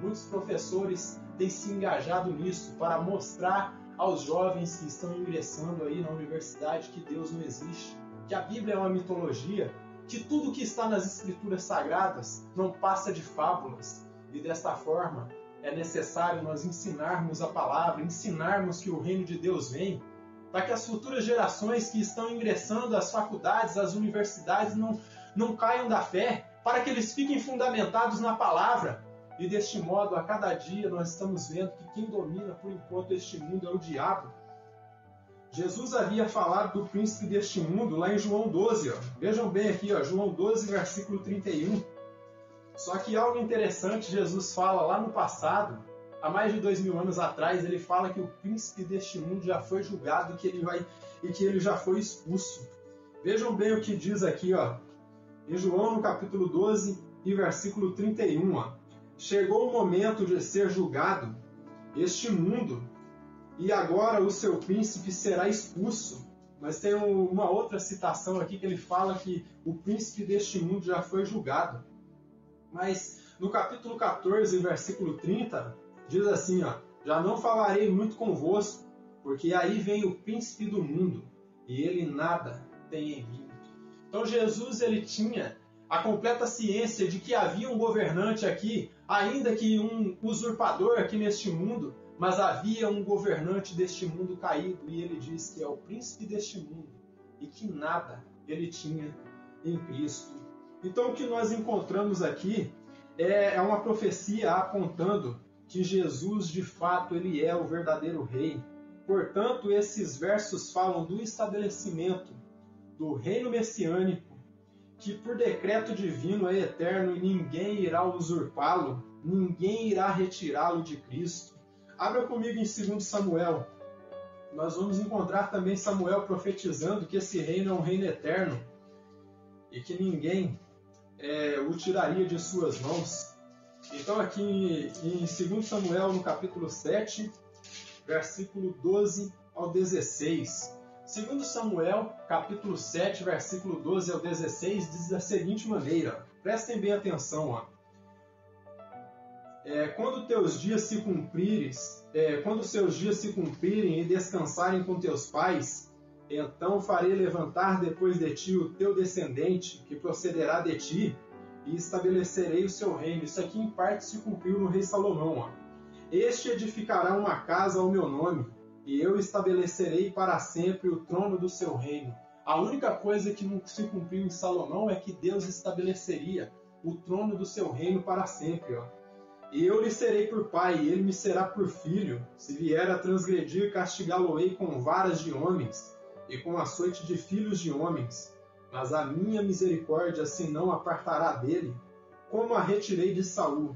Muitos professores têm se engajado nisso para mostrar aos jovens que estão ingressando aí na universidade que Deus não existe, que a Bíblia é uma mitologia, que tudo que está nas Escrituras Sagradas não passa de fábulas. E desta forma é necessário nós ensinarmos a palavra, ensinarmos que o reino de Deus vem, para que as futuras gerações que estão ingressando às faculdades, às universidades, não caiam da fé, para que eles fiquem fundamentados na palavra. E deste modo, a cada dia, nós estamos vendo que quem domina por enquanto este mundo é o diabo. Jesus havia falado do príncipe deste mundo lá em João 12. Vejam bem aqui, João 12, versículo 31. Só que algo interessante, Jesus fala lá no passado, há mais de 2000 anos atrás, ele fala que o príncipe deste mundo já foi julgado e que ele já foi expulso. Vejam bem o que diz aqui, em João no capítulo 12 e versículo 31. Chegou o momento de ser julgado este mundo, e agora o seu príncipe será expulso. Mas tem uma outra citação aqui que ele fala que o príncipe deste mundo já foi julgado. Mas no capítulo 14, versículo 30, diz assim, ó: já não falarei muito convosco, porque aí vem o príncipe do mundo, e ele nada tem em mim. Então Jesus, ele tinha a completa ciência de que havia um governante aqui, ainda que um usurpador aqui neste mundo, mas havia um governante deste mundo caído, e ele diz que é o príncipe deste mundo, e que nada ele tinha em Cristo. Então o que nós encontramos aqui é uma profecia apontando que Jesus, de fato, ele é o verdadeiro rei. Portanto, esses versos falam do estabelecimento do reino messiânico, que por decreto divino é eterno e ninguém irá usurpá-lo, ninguém irá retirá-lo de Cristo. Abra comigo em 2 Samuel. Nós vamos encontrar também Samuel profetizando que esse reino é um reino eterno e que ninguém o tiraria de suas mãos. Então aqui em 2 Samuel, no capítulo 7, versículo 12 ao 16. 2 Samuel, capítulo 7, versículo 12 ao 16, diz da seguinte maneira, prestem bem atenção, ó. Quando seus dias se cumprirem e descansarem com teus pais, então farei levantar depois de ti o teu descendente, que procederá de ti, e estabelecerei o seu reino. Isso aqui em parte se cumpriu no rei Salomão, ó. Este edificará uma casa ao meu nome, e eu estabelecerei para sempre o trono do seu reino. A única coisa que não se cumpriu em Salomão é que Deus estabeleceria o trono do seu reino para sempre, ó. E eu lhe serei por pai, e ele me será por filho. Se vier a transgredir, castigá-lo-ei com varas de homens, e com açoite de filhos de homens. Mas a minha misericórdia se não apartará dele, como a retirei de Saul,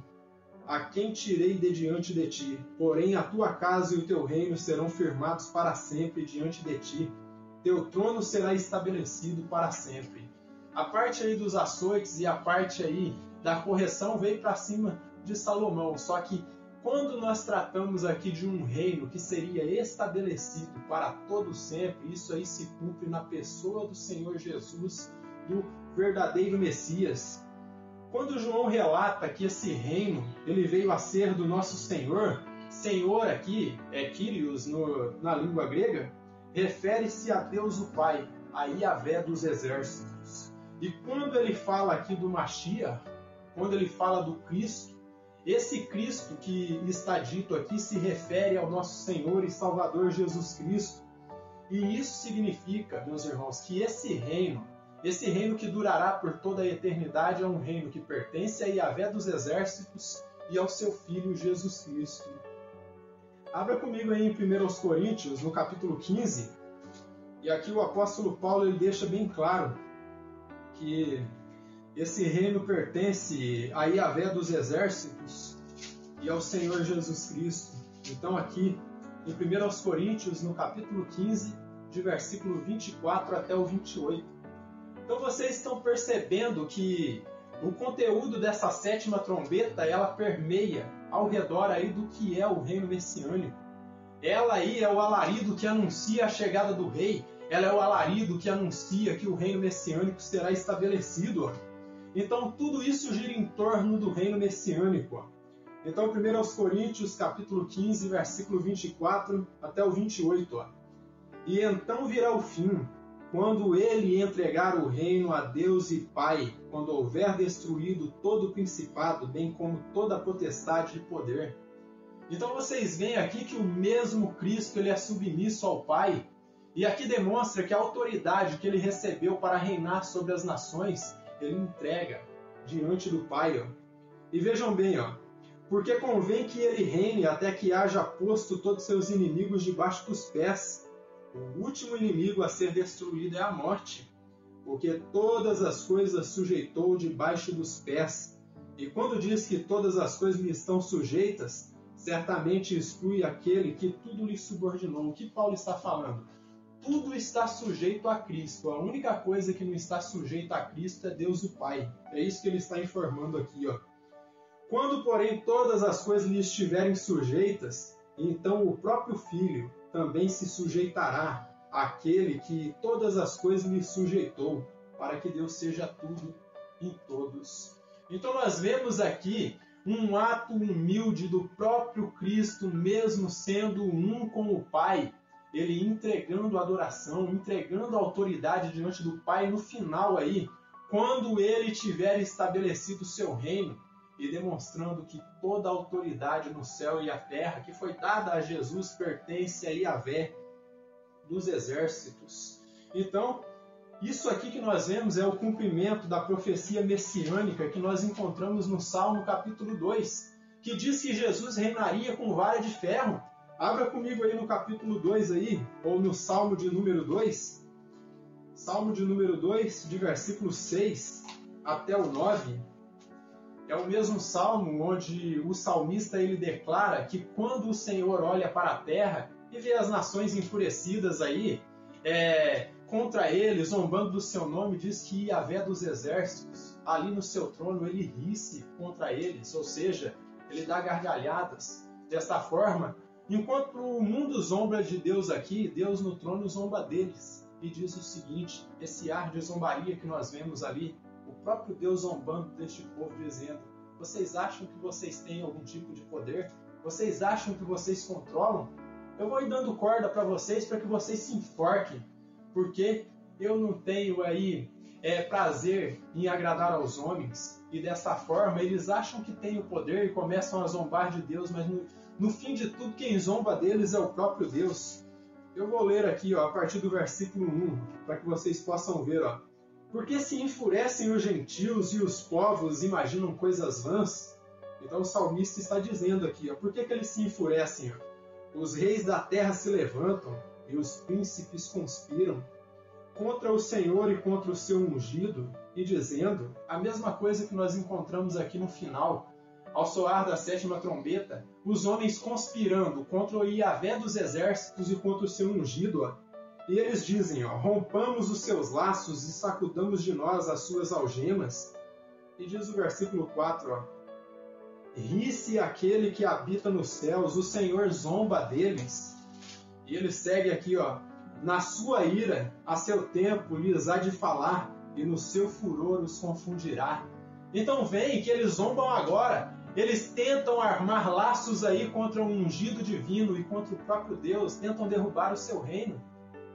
a quem tirei de diante de ti. Porém a tua casa e o teu reino serão firmados para sempre diante de ti. Teu trono será estabelecido para sempre. A parte aí dos açoites e a parte aí da correção veio para cima de Salomão. Só que quando nós tratamos aqui de um reino que seria estabelecido para todo sempre, isso aí se cumpre na pessoa do Senhor Jesus, do verdadeiro Messias. Quando João relata que esse reino ele veio a ser do nosso Senhor, Senhor aqui é Kyrios na língua grega, refere-se a Deus o Pai, a Yahvé dos exércitos. E quando ele fala aqui do Mashiach, quando ele fala do Cristo, esse Cristo que está dito aqui se refere ao nosso Senhor e Salvador Jesus Cristo. E isso significa, meus irmãos, que esse reino que durará por toda a eternidade, é um reino que pertence a Yahvé dos exércitos e ao seu Filho Jesus Cristo. Abra comigo aí em 1 Coríntios, no capítulo 15, e aqui o apóstolo Paulo ele deixa bem claro que esse reino pertence a Yahvé dos exércitos e ao Senhor Jesus Cristo. Então aqui em 1 Coríntios, no capítulo 15, de versículo 24 até o 28. Então vocês estão percebendo que o conteúdo dessa sétima trombeta, ela permeia ao redor aí do que é o reino messiânico. Ela aí é o alarido que anuncia a chegada do rei, ela é o alarido que anuncia que o reino messiânico será estabelecido. Então tudo isso gira em torno do reino messiânico. Então 1 Coríntios capítulo 15, versículo 24 até o 28. E então virá o fim, quando ele entregar o reino a Deus e Pai, quando houver destruído todo o principado, bem como toda a potestade e poder. Então vocês veem aqui que o mesmo Cristo ele é submisso ao Pai, e aqui demonstra que a autoridade que ele recebeu para reinar sobre as nações, ele entrega diante do Pai. E vejam bem, porque convém que ele reine até que haja posto todos seus inimigos debaixo dos pés. O último inimigo a ser destruído é a morte, porque todas as coisas sujeitou debaixo dos pés. E quando diz que todas as coisas lhe estão sujeitas, certamente exclui aquele que tudo lhe subordinou. O que Paulo está falando? Tudo está sujeito a Cristo. A única coisa que não está sujeita a Cristo é Deus o Pai. É isso que ele está informando aqui. Quando, porém, todas as coisas lhe estiverem sujeitas, então o próprio Filho também se sujeitará àquele que todas as coisas lhe sujeitou, para que Deus seja tudo em todos. Então nós vemos aqui um ato humilde do próprio Cristo, mesmo sendo um com o Pai, ele entregando a adoração, entregando a autoridade diante do Pai no final aí, quando ele tiver estabelecido o seu reino e demonstrando que toda a autoridade no céu e a terra que foi dada a Jesus pertence a Yahvé dos exércitos. Então, isso aqui que nós vemos é o cumprimento da profecia messiânica que nós encontramos no Salmo capítulo 2, que diz que Jesus reinaria com vara de ferro. Abra comigo aí no capítulo 2 aí, ou no Salmo de número 2. Salmo de número 2, de versículo 6 até o 9. É o mesmo salmo onde o salmista ele declara que quando o Senhor olha para a terra e vê as nações enfurecidas aí, contra ele, zombando do seu nome, diz que Yahvé dos exércitos, ali no seu trono, ele ri-se contra eles, ou seja, ele dá gargalhadas. Desta forma, enquanto o mundo zomba de Deus aqui, Deus no trono zomba deles. E diz o seguinte, esse ar de zombaria que nós vemos ali, o próprio Deus zombando deste povo, dizendo: vocês acham que vocês têm algum tipo de poder? Vocês acham que vocês controlam? Eu vou ir dando corda para vocês para que vocês se enforquem, porque eu não tenho aí prazer em agradar aos homens. E dessa forma eles acham que têm o poder e começam a zombar de Deus, mas no fim de tudo quem zomba deles é o próprio Deus. Eu vou ler aqui a partir do versículo 1, para que vocês possam ver. Porque se enfurecem os gentios e os povos imaginam coisas vãs? Então o salmista está dizendo aqui, por que eles se enfurecem? Os reis da terra se levantam e os príncipes conspiram contra o Senhor e contra o seu ungido, e dizendo a mesma coisa que nós encontramos aqui no final. Ao soar da 7ª trombeta, os homens conspirando contra o Yahvé dos exércitos e contra o seu ungido. E eles dizem, rompamos os seus laços e sacudamos de nós as suas algemas. E diz o versículo 4, ri-se aquele que habita nos céus, o Senhor zomba deles. E ele segue aqui, na sua ira, a seu tempo lhes há de falar, e no seu furor os confundirá. Então vem que eles zombam agora. Eles tentam armar laços aí contra o ungido divino e contra o próprio Deus, tentam derrubar o seu reino.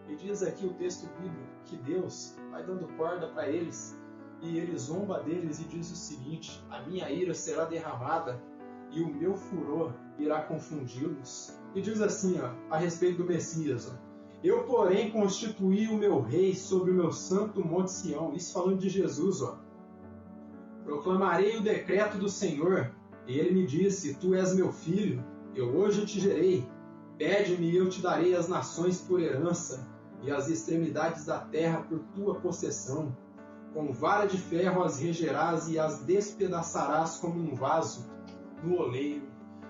E diz aqui o texto bíblico que Deus vai dando corda para eles, e ele zomba deles e diz o seguinte, a minha ira será derramada e o meu furor irá confundi-los. E diz assim, a respeito do Messias, eu, porém, constituí o meu rei sobre o meu santo monte Sião. Isso falando de Jesus, proclamarei o decreto do Senhor. E ele me disse, tu és meu filho, eu hoje te gerei. Pede-me e eu te darei as nações por herança, e as extremidades da terra por tua possessão. Com vara de ferro as regerás e as despedaçarás como um vaso no oleiro.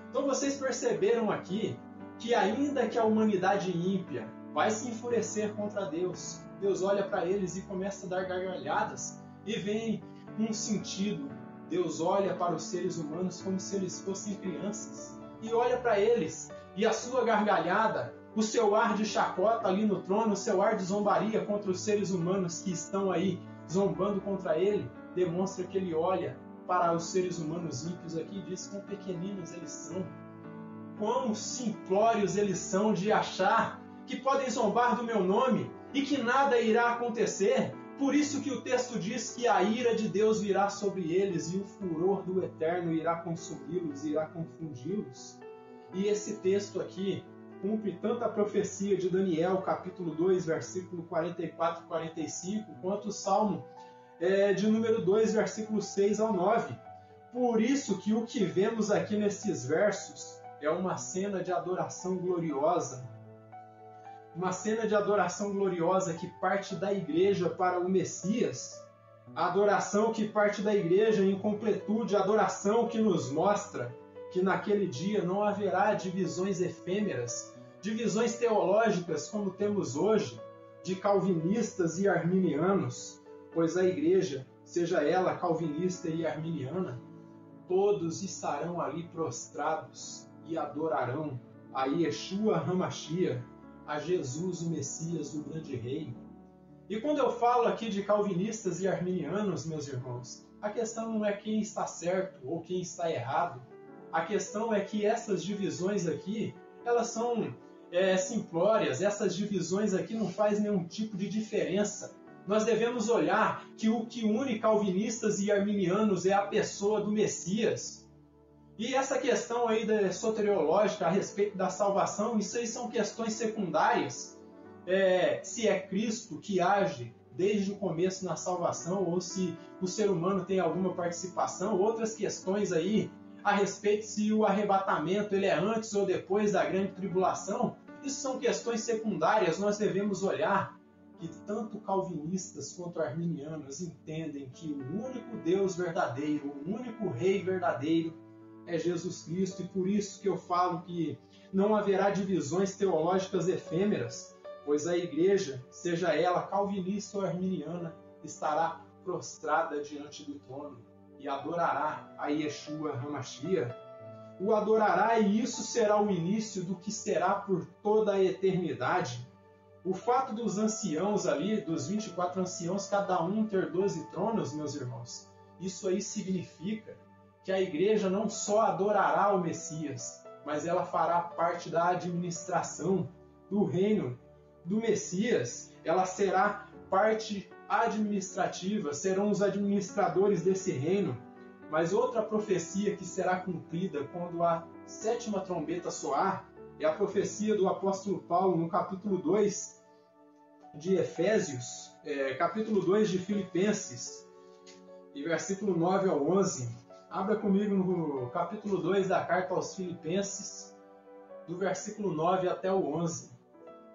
Então vocês perceberam aqui que ainda que a humanidade ímpia vai se enfurecer contra Deus, Deus olha para eles e começa a dar gargalhadas, e vem um sentido. Deus olha para os seres humanos como se eles fossem crianças, e olha para eles, e a sua gargalhada, o seu ar de chacota ali no trono, o seu ar de zombaria contra os seres humanos que estão aí zombando contra ele, demonstra que ele olha para os seres humanos ímpios aqui e diz quão pequeninos eles são, quão simplórios eles são de achar que podem zombar do meu nome e que nada irá acontecer. Por isso que o texto diz que a ira de Deus virá sobre eles e o furor do Eterno irá consumi-los, irá confundi-los. E esse texto aqui cumpre tanto a profecia de Daniel, capítulo 2, versículo 44 e 45, quanto o Salmo de número 2, versículo 6 ao 9. Por isso que o que vemos aqui nesses versos é uma cena de adoração gloriosa. Uma cena de adoração gloriosa que parte da igreja para o Messias. A adoração que parte da igreja em completude, a adoração que nos mostra que naquele dia não haverá divisões efêmeras, divisões teológicas como temos hoje, de calvinistas e arminianos, pois a igreja, seja ela calvinista e arminiana, todos estarão ali prostrados e adorarão a Yeshua HaMashiach, a Jesus, o Messias, o grande rei. E quando eu falo aqui de calvinistas e arminianos, meus irmãos, A questão não é quem está certo ou quem está errado. A questão é que essas divisões aqui, elas são simplórias. Essas divisões aqui não fazem nenhum tipo de diferença. Nós devemos olhar que o que une calvinistas e arminianos é a pessoa do Messias. E essa questão aí da soteriológica a respeito da salvação, isso aí são questões secundárias. Se é Cristo que age desde o começo na salvação, ou se o ser humano tem alguma participação, outras questões aí a respeito se o arrebatamento ele é antes ou depois da grande tribulação, isso são questões secundárias. Nós devemos olhar que tanto calvinistas quanto arminianos entendem que o único Deus verdadeiro, o único Rei verdadeiro é Jesus Cristo, e por isso que eu falo que não haverá divisões teológicas efêmeras, pois a igreja, seja ela calvinista ou arminiana, estará prostrada diante do trono e adorará a Yeshua HaMashiach. O adorará, e isso será o início do que será por toda a eternidade. O fato dos anciãos ali, dos 24 anciãos, cada um ter 12 tronos, meus irmãos, isso aí significa que a igreja não só adorará o Messias, mas ela fará parte da administração do reino do Messias. Ela será parte administrativa, serão os administradores desse reino. Mas outra profecia que será cumprida quando a 7ª trombeta soar é a profecia do apóstolo Paulo no capítulo 2 de Efésios, capítulo 2 de Filipenses, e versículo 9 ao 11. Abra comigo no capítulo 2 da carta aos Filipenses, do versículo 9 até o 11.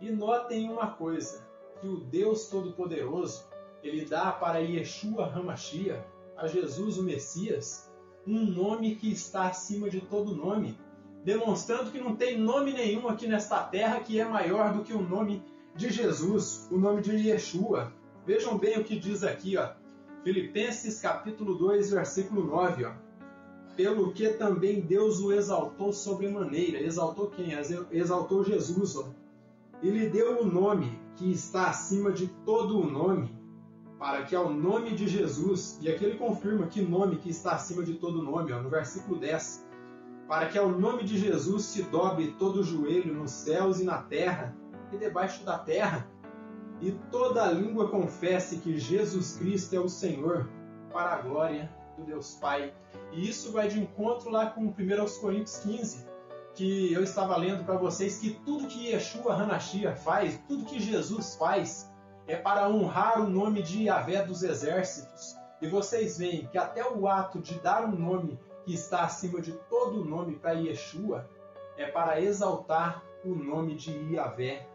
E notem uma coisa, que o Deus Todo-Poderoso, ele dá para Yeshua HaMashiach, a Jesus o Messias, um nome que está acima de todo nome, demonstrando que não tem nome nenhum aqui nesta terra que é maior do que o nome de Jesus, o nome de Yeshua. Vejam bem o que diz aqui, ó, Filipenses capítulo 2, versículo 9, ó. Pelo que também Deus o exaltou sobremaneira. Exaltou quem? Exaltou Jesus, ó. E lhe deu o nome que está acima de todo o nome, para que ao nome de Jesus, e aqui ele confirma que nome que está acima de todo nome, ó, no versículo 10, para que ao nome de Jesus se dobre todo o joelho nos céus e na terra e debaixo da terra, e toda língua confesse que Jesus Cristo é o Senhor, para a glória do Deus Pai. E isso vai de encontro lá com 1 Coríntios 15, que eu estava lendo para vocês, que tudo que Yeshua HaMashiach faz, tudo que Jesus faz, é para honrar o nome de Yahvé dos exércitos. E vocês veem que até o ato de dar um nome que está acima de todo nome para Yeshua é para exaltar o nome de Yahvé.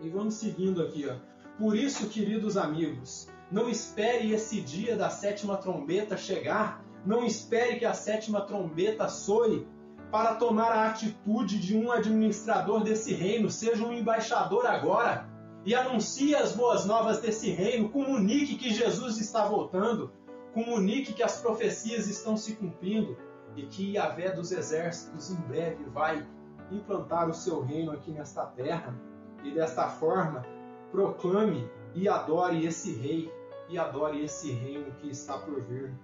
E vamos seguindo aqui, ó. Por isso, queridos amigos, não espere esse dia da 7ª trombeta chegar, não espere que a 7ª trombeta soe para tomar a atitude de um administrador desse reino. Seja um embaixador agora e anuncie as boas novas desse reino. Comunique que Jesus está voltando, comunique que as profecias estão se cumprindo e que Yahvé dos exércitos em breve vai implantar o seu reino aqui nesta terra. E desta forma, proclame e adore esse rei e adore esse reino que está por vir.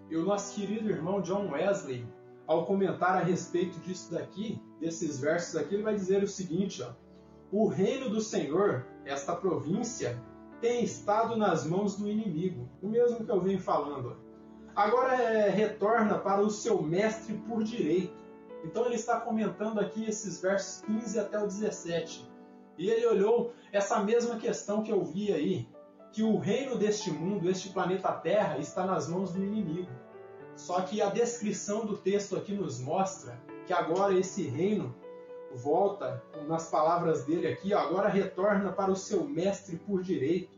E o nosso querido irmão John Wesley, ao comentar a respeito disso daqui, desses versos aqui, ele vai dizer o seguinte, ó: o reino do Senhor, esta província, tem estado nas mãos do inimigo. O mesmo que eu venho falando. Agora retorna para o seu mestre por direito. Então ele está comentando aqui esses versos 15 até o 17. E ele olhou essa mesma questão que eu vi aí, que o reino deste mundo, este planeta Terra, está nas mãos do inimigo. Só que a descrição do texto aqui nos mostra que agora esse reino volta, nas palavras dele aqui, agora retorna para o seu mestre por direito.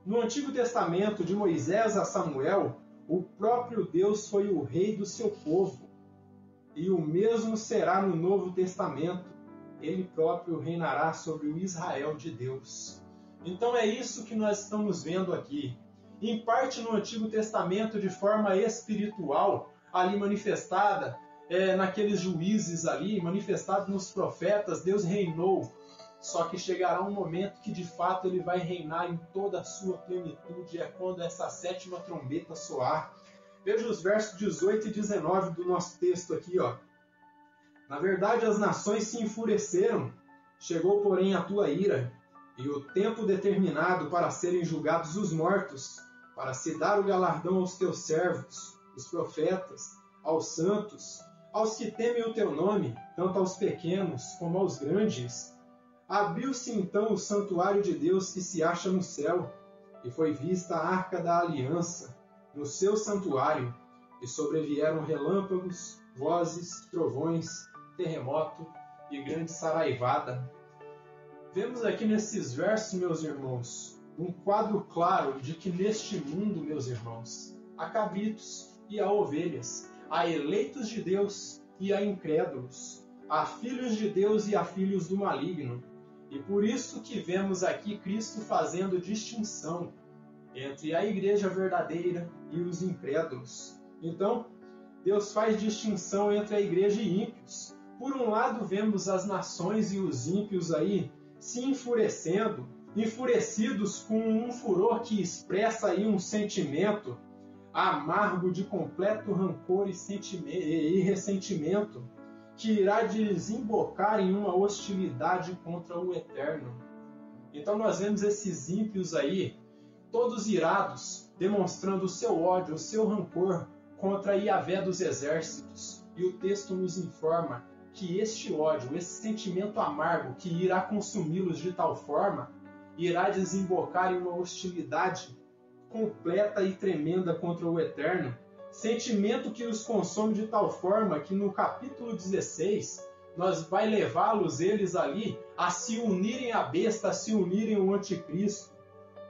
No Antigo Testamento, de Moisés a Samuel, o próprio Deus foi o rei do seu povo. E o mesmo será no Novo Testamento. Ele próprio reinará sobre o Israel de Deus. Então é isso que nós estamos vendo aqui. Em parte no Antigo Testamento, de forma espiritual, ali manifestada naqueles juízes ali, manifestado nos profetas, Deus reinou. Só que chegará um momento que de fato ele vai reinar em toda a sua plenitude. É quando essa 7ª trombeta soar. Veja os versos 18 e 19 do nosso texto aqui, ó. Na verdade, as nações se enfureceram, chegou, porém, a tua ira, e o tempo determinado para serem julgados os mortos, para se dar o galardão aos teus servos, os profetas, aos santos, aos que temem o teu nome, tanto aos pequenos como aos grandes. Abriu-se então o santuário de Deus que se acha no céu, e foi vista a arca da aliança no seu santuário, e sobrevieram relâmpagos, vozes, trovões, terremoto e grande saraivada. Vemos aqui nesses versos, meus irmãos, um quadro claro de que neste mundo, meus irmãos, há cabritos e há ovelhas, há eleitos de Deus e há incrédulos, há filhos de Deus e há filhos do maligno. E por isso que vemos aqui Cristo fazendo distinção entre a igreja verdadeira e os incrédulos. Então, Deus faz distinção entre a igreja e ímpios. Por um lado, vemos as nações e os ímpios aí se enfurecendo, enfurecidos com um furor que expressa aí um sentimento amargo de completo rancor e ressentimento, que irá desembocar em uma hostilidade contra o Eterno. Então nós vemos esses ímpios aí, todos irados, demonstrando o seu ódio, o seu rancor contra Yahvé dos exércitos. E o texto nos informa que este ódio, esse sentimento amargo que irá consumi-los de tal forma, irá desembocar em uma hostilidade completa e tremenda contra o Eterno, sentimento que os consome de tal forma que no capítulo 16 nós vai levá-los eles ali a se unirem à besta, a se unirem ao anticristo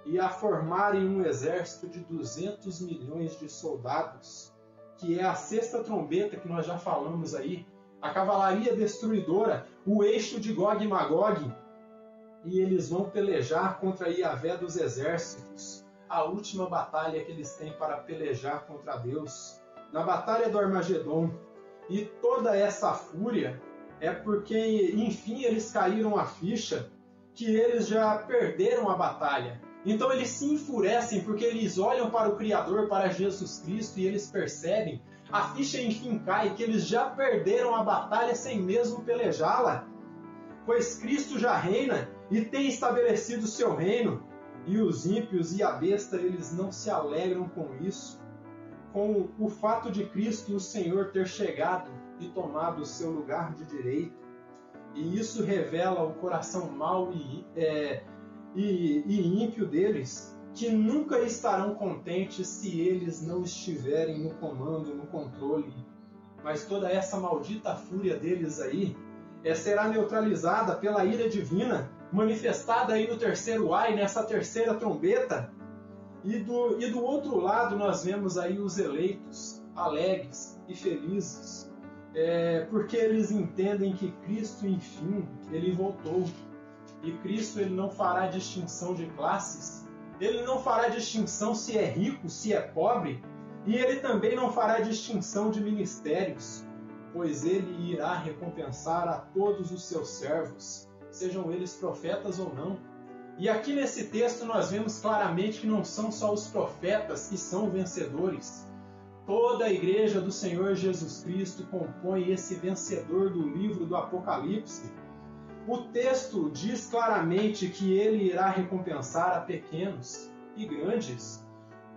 e a formarem um exército de 200 milhões de soldados, que é a sexta trombeta que nós já falamos aí, a cavalaria destruidora, o eixo de Gog e Magog, e eles vão pelejar contra Yahvé dos exércitos, a última batalha que eles têm para pelejar contra Deus, na batalha do Armagedon. E toda essa fúria é porque, enfim, eles caíram a ficha que eles já perderam a batalha. Então eles se enfurecem porque eles olham para o Criador, para Jesus Cristo, e eles percebem, a ficha enfim cai, que eles já perderam a batalha sem mesmo pelejá-la. Pois Cristo já reina e tem estabelecido o seu reino. E os ímpios e a besta, eles não se alegram com isso, com o fato de Cristo, o Senhor, ter chegado e tomado o seu lugar de direito. E isso revela o coração mau e ímpio deles, que nunca estarão contentes se eles não estiverem no comando, no controle. Mas toda essa maldita fúria deles aí será neutralizada pela ira divina, manifestada aí no terceiro ai, nessa terceira trombeta. E do outro lado nós vemos aí os eleitos, alegres e felizes, porque eles entendem que Cristo, enfim, ele voltou. E Cristo, ele não fará distinção de classes, ele não fará distinção se é rico, se é pobre, e ele também não fará distinção de ministérios, pois ele irá recompensar a todos os seus servos, sejam eles profetas ou não. E aqui nesse texto nós vemos claramente que não são só os profetas que são vencedores. Toda a igreja do Senhor Jesus Cristo compõe esse vencedor do livro do Apocalipse. O texto diz claramente que ele irá recompensar a pequenos e grandes,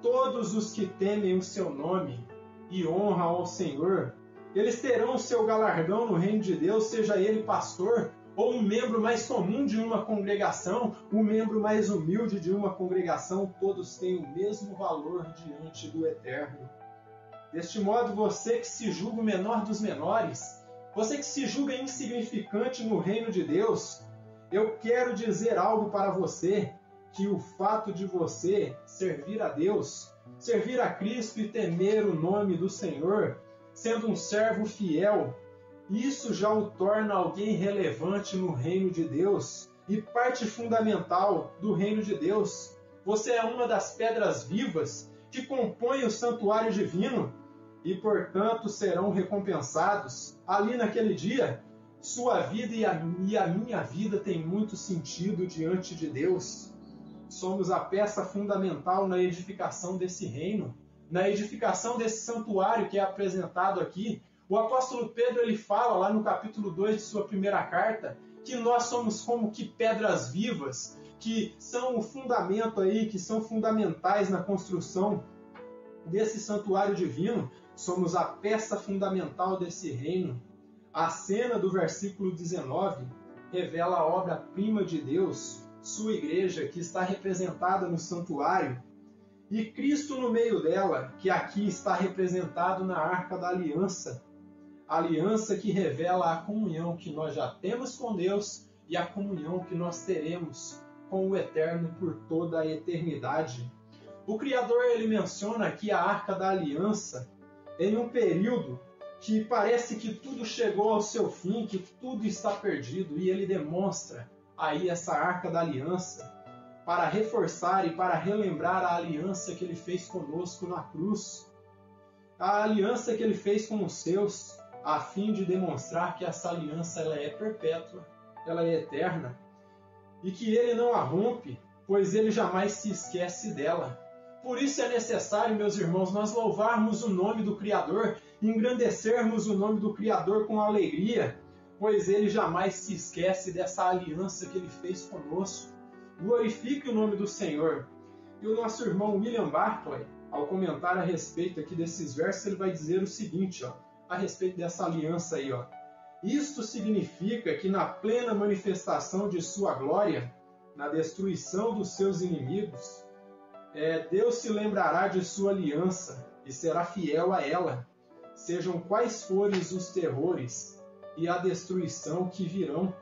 todos os que temem o seu nome e honram ao Senhor. Eles terão o seu galardão no reino de Deus, seja ele pastor ou um membro mais comum de uma congregação, um membro mais humilde de uma congregação, todos têm o mesmo valor diante do Eterno. Deste modo, você que se julga o menor dos menores, você que se julga insignificante no reino de Deus, eu quero dizer algo para você, que o fato de você servir a Deus, servir a Cristo e temer o nome do Senhor, sendo um servo fiel, isso já o torna alguém relevante no reino de Deus e parte fundamental do reino de Deus. Você é uma das pedras vivas que compõem o santuário divino e, portanto, serão recompensados ali naquele dia. Sua vida e a minha vida têm muito sentido diante de Deus. Somos a peça fundamental na edificação desse reino. na edificação desse santuário que é apresentado aqui, o apóstolo Pedro ele fala lá no capítulo 2 de sua primeira carta que nós somos como que pedras vivas, que são o fundamento aí, que são fundamentais na construção desse santuário divino. Somos a peça fundamental desse reino. A cena do versículo 19 revela a obra-prima de Deus, sua igreja, que está representada no santuário, e Cristo no meio dela, que aqui está representado na Arca da Aliança. A aliança que revela a comunhão que nós já temos com Deus e a comunhão que nós teremos com o Eterno por toda a eternidade. O Criador ele menciona aqui a Arca da Aliança em um período que parece que tudo chegou ao seu fim, que tudo está perdido, e ele demonstra aí essa Arca da Aliança para reforçar e para relembrar a aliança que ele fez conosco na cruz, a aliança que ele fez com os seus, a fim de demonstrar que essa aliança ela é perpétua, ela é eterna, e que ele não a rompe, pois ele jamais se esquece dela. Por isso é necessário, meus irmãos, nós louvarmos o nome do Criador, engrandecermos o nome do Criador com alegria, pois ele jamais se esquece dessa aliança que ele fez conosco. Glorifique o nome do Senhor. E o nosso irmão William Barclay, ao comentar a respeito aqui desses versos, ele vai dizer o seguinte, a respeito dessa aliança aí, Isto significa que na plena manifestação de sua glória, na destruição dos seus inimigos, Deus se lembrará de sua aliança e será fiel a ela, sejam quais forem os terrores e a destruição que virão.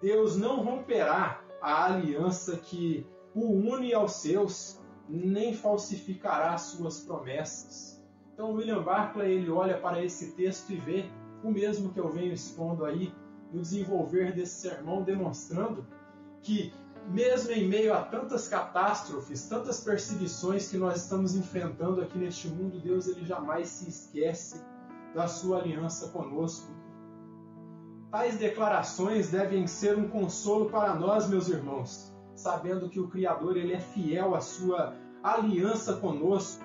Deus não romperá a aliança que o une aos seus, nem falsificará suas promessas. Então William Barclay ele olha para esse texto e vê o mesmo que eu venho expondo aí no desenvolver desse sermão, demonstrando que mesmo em meio a tantas catástrofes, tantas perseguições que nós estamos enfrentando aqui neste mundo, Deus ele jamais se esquece da sua aliança conosco. Tais declarações devem ser um consolo para nós, meus irmãos, sabendo que o Criador ele é fiel à sua aliança conosco,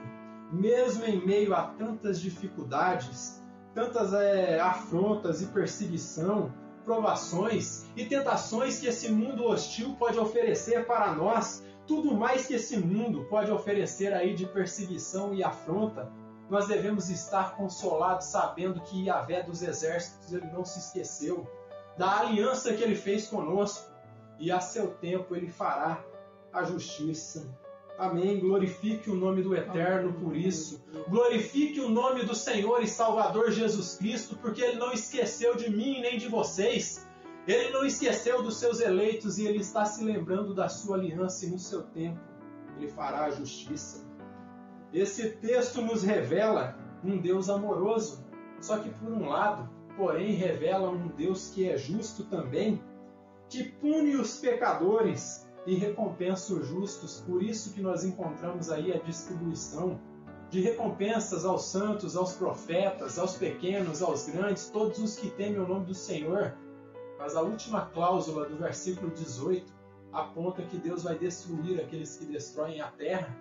mesmo em meio a tantas dificuldades, tantas afrontas e perseguição, provações e tentações que esse mundo hostil pode oferecer para nós, tudo mais que esse mundo pode oferecer aí de perseguição e afronta, nós devemos estar consolados sabendo que Yahvé dos exércitos ele não se esqueceu da aliança que ele fez conosco e a seu tempo ele fará a justiça. Amém. Glorifique o nome do Eterno por isso. Glorifique o nome do Senhor e Salvador Jesus Cristo, porque Ele não esqueceu de mim nem de vocês. Ele não esqueceu dos seus eleitos e Ele está se lembrando da sua aliança e no seu tempo Ele fará a justiça. Esse texto nos revela um Deus amoroso, só que por um lado, porém, revela um Deus que é justo também, que pune os pecadores e recompensa os justos. Por isso que nós encontramos aí a distribuição de recompensas aos santos, aos profetas, aos pequenos, aos grandes, todos os que temem o nome do Senhor. Mas a última cláusula do versículo 18 aponta que Deus vai destruir aqueles que destroem a terra.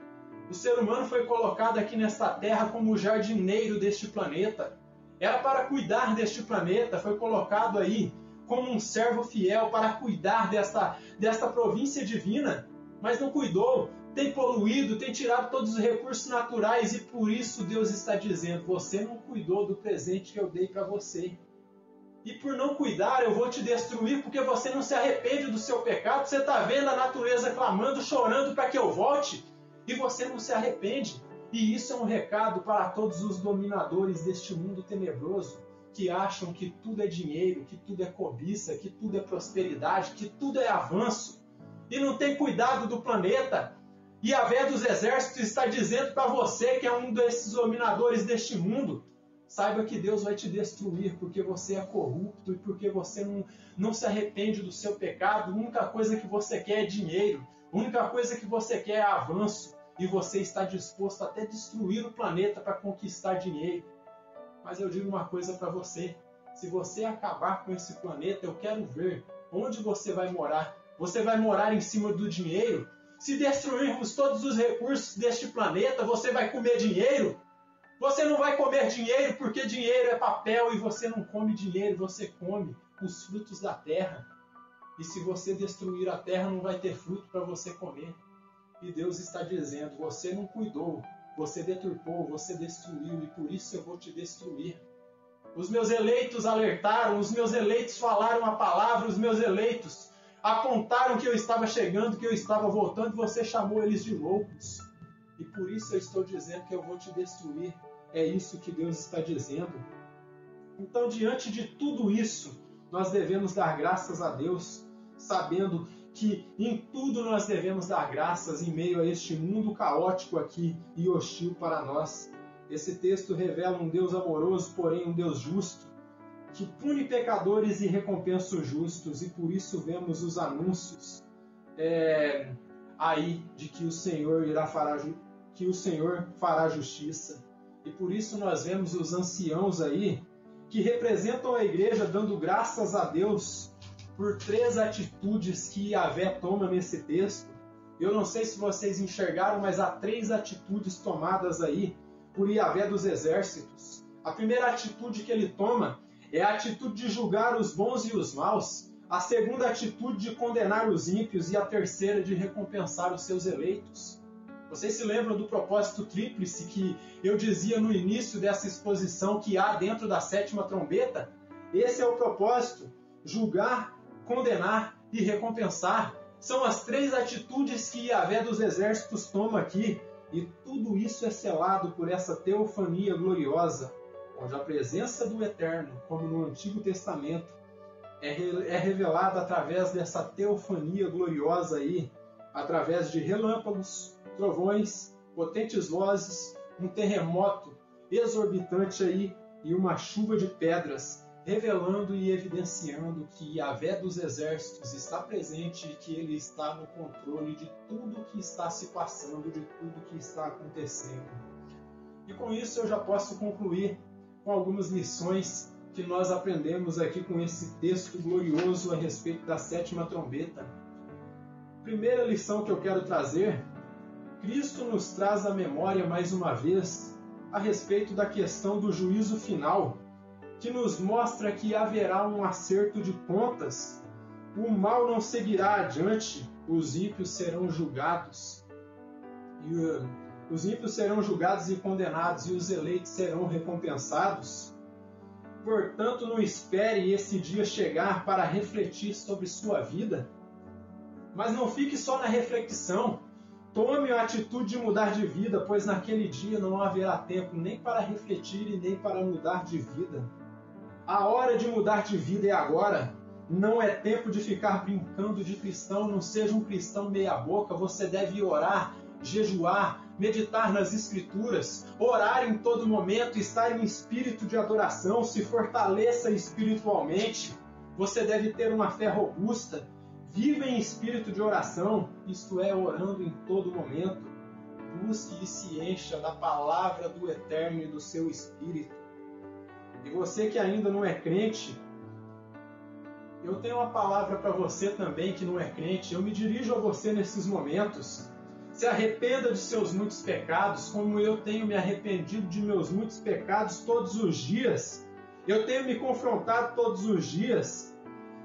O ser humano foi colocado aqui nesta terra como o jardineiro deste planeta. Era para cuidar deste planeta, foi colocado aí como um servo fiel para cuidar desta província divina, mas não cuidou, tem poluído, tem tirado todos os recursos naturais e por isso Deus está dizendo, você não cuidou do presente que eu dei para você. E por não cuidar eu vou te destruir porque você não se arrepende do seu pecado, você está vendo a natureza clamando, chorando para que eu volte e você não se arrepende. E isso é um recado para todos os dominadores deste mundo tenebroso, que acham que tudo é dinheiro, que tudo é cobiça, que tudo é prosperidade, que tudo é avanço, e não tem cuidado do planeta. E Yahvé dos exércitos está dizendo para você que é um desses dominadores deste mundo, saiba que Deus vai te destruir porque você é corrupto e porque você não se arrepende do seu pecado. A única coisa que você quer é dinheiro, a única coisa que você quer é avanço, e você está disposto até a destruir o planeta para conquistar dinheiro. Mas eu digo uma coisa para você, se você acabar com esse planeta, eu quero ver onde você vai morar. Você vai morar em cima do dinheiro? Se destruirmos todos os recursos deste planeta, você vai comer dinheiro? Você não vai comer dinheiro porque dinheiro é papel e você não come dinheiro, você come os frutos da terra. E se você destruir a terra, não vai ter fruto para você comer. E Deus está dizendo, você não cuidou, você deturpou, você destruiu e por isso eu vou te destruir. Os meus eleitos alertaram, os meus eleitos falaram a palavra, os meus eleitos apontaram que eu estava chegando, que eu estava voltando, e você chamou eles de loucos. E por isso eu estou dizendo que eu vou te destruir. É isso que Deus está dizendo. Então, diante de tudo isso, nós devemos dar graças a Deus, sabendo que em tudo nós devemos dar graças em meio a este mundo caótico aqui e hostil para nós. Esse texto revela um Deus amoroso, porém um Deus justo, que pune pecadores e recompensa os justos, e por isso vemos os anúncios aí de que o Senhor fará justiça. E por isso nós vemos os anciãos aí, que representam a igreja, dando graças a Deus por 3 atitudes que Yahvé toma nesse texto. Eu não sei se vocês enxergaram, mas há 3 atitudes tomadas aí por Yahvé dos exércitos. A primeira atitude que ele toma é a atitude de julgar os bons e os maus. A segunda atitude de condenar os ímpios e a terceira de recompensar os seus eleitos. Vocês se lembram do propósito tríplice que eu dizia no início dessa exposição que há dentro da 7ª trombeta? Esse é o propósito: julgar, condenar e recompensar. São as 3 atitudes que Yahvé dos exércitos toma aqui. E tudo isso é selado por essa teofania gloriosa, onde a presença do Eterno, como no Antigo Testamento, é revelada através dessa teofania gloriosa aí, através de relâmpagos, trovões, potentes vozes, um terremoto exorbitante aí e uma chuva de pedras, revelando e evidenciando que Yahvé dos exércitos está presente e que ele está no controle de tudo que está se passando, de tudo que está acontecendo. E com isso eu já posso concluir com algumas lições que nós aprendemos aqui com esse texto glorioso a respeito da 7ª trombeta. Primeira lição que eu quero trazer: Cristo nos traz à memória mais uma vez a respeito da questão do juízo final, que nos mostra que haverá um acerto de contas, o mal não seguirá adiante, os ímpios serão julgados. Os ímpios serão julgados e condenados, e os eleitos serão recompensados. Portanto, não espere esse dia chegar para refletir sobre sua vida. Mas não fique só na reflexão. Tome a atitude de mudar de vida, pois naquele dia não haverá tempo nem para refletir e nem para mudar de vida. A hora de mudar de vida é agora. Não é tempo de ficar brincando de cristão. Não seja um cristão meia boca. Você deve orar, jejuar, meditar nas Escrituras, orar em todo momento, estar em espírito de adoração, se fortaleça espiritualmente. Você deve ter uma fé robusta. Viva em espírito de oração, isto é, orando em todo momento. Busque e se encha da palavra do Eterno e do seu Espírito. E você que ainda não é crente, eu tenho uma palavra para você também que não é crente. Eu me dirijo a você nesses momentos. Se arrependa de seus muitos pecados, como eu tenho me arrependido de meus muitos pecados todos os dias. Eu tenho me confrontado todos os dias.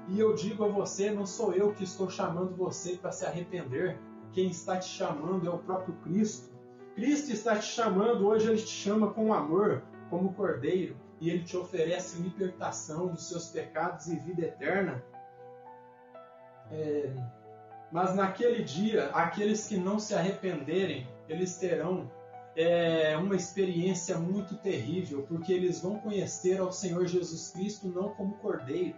E eu digo a você, não sou eu que estou chamando você para se arrepender. Quem está te chamando é o próprio Cristo. Cristo está te chamando, hoje Ele te chama com amor, como cordeiro. E Ele te oferece libertação dos seus pecados e vida eterna. Mas naquele dia, aqueles que não se arrependerem, eles terão uma experiência muito terrível, porque eles vão conhecer ao Senhor Jesus Cristo não como cordeiro,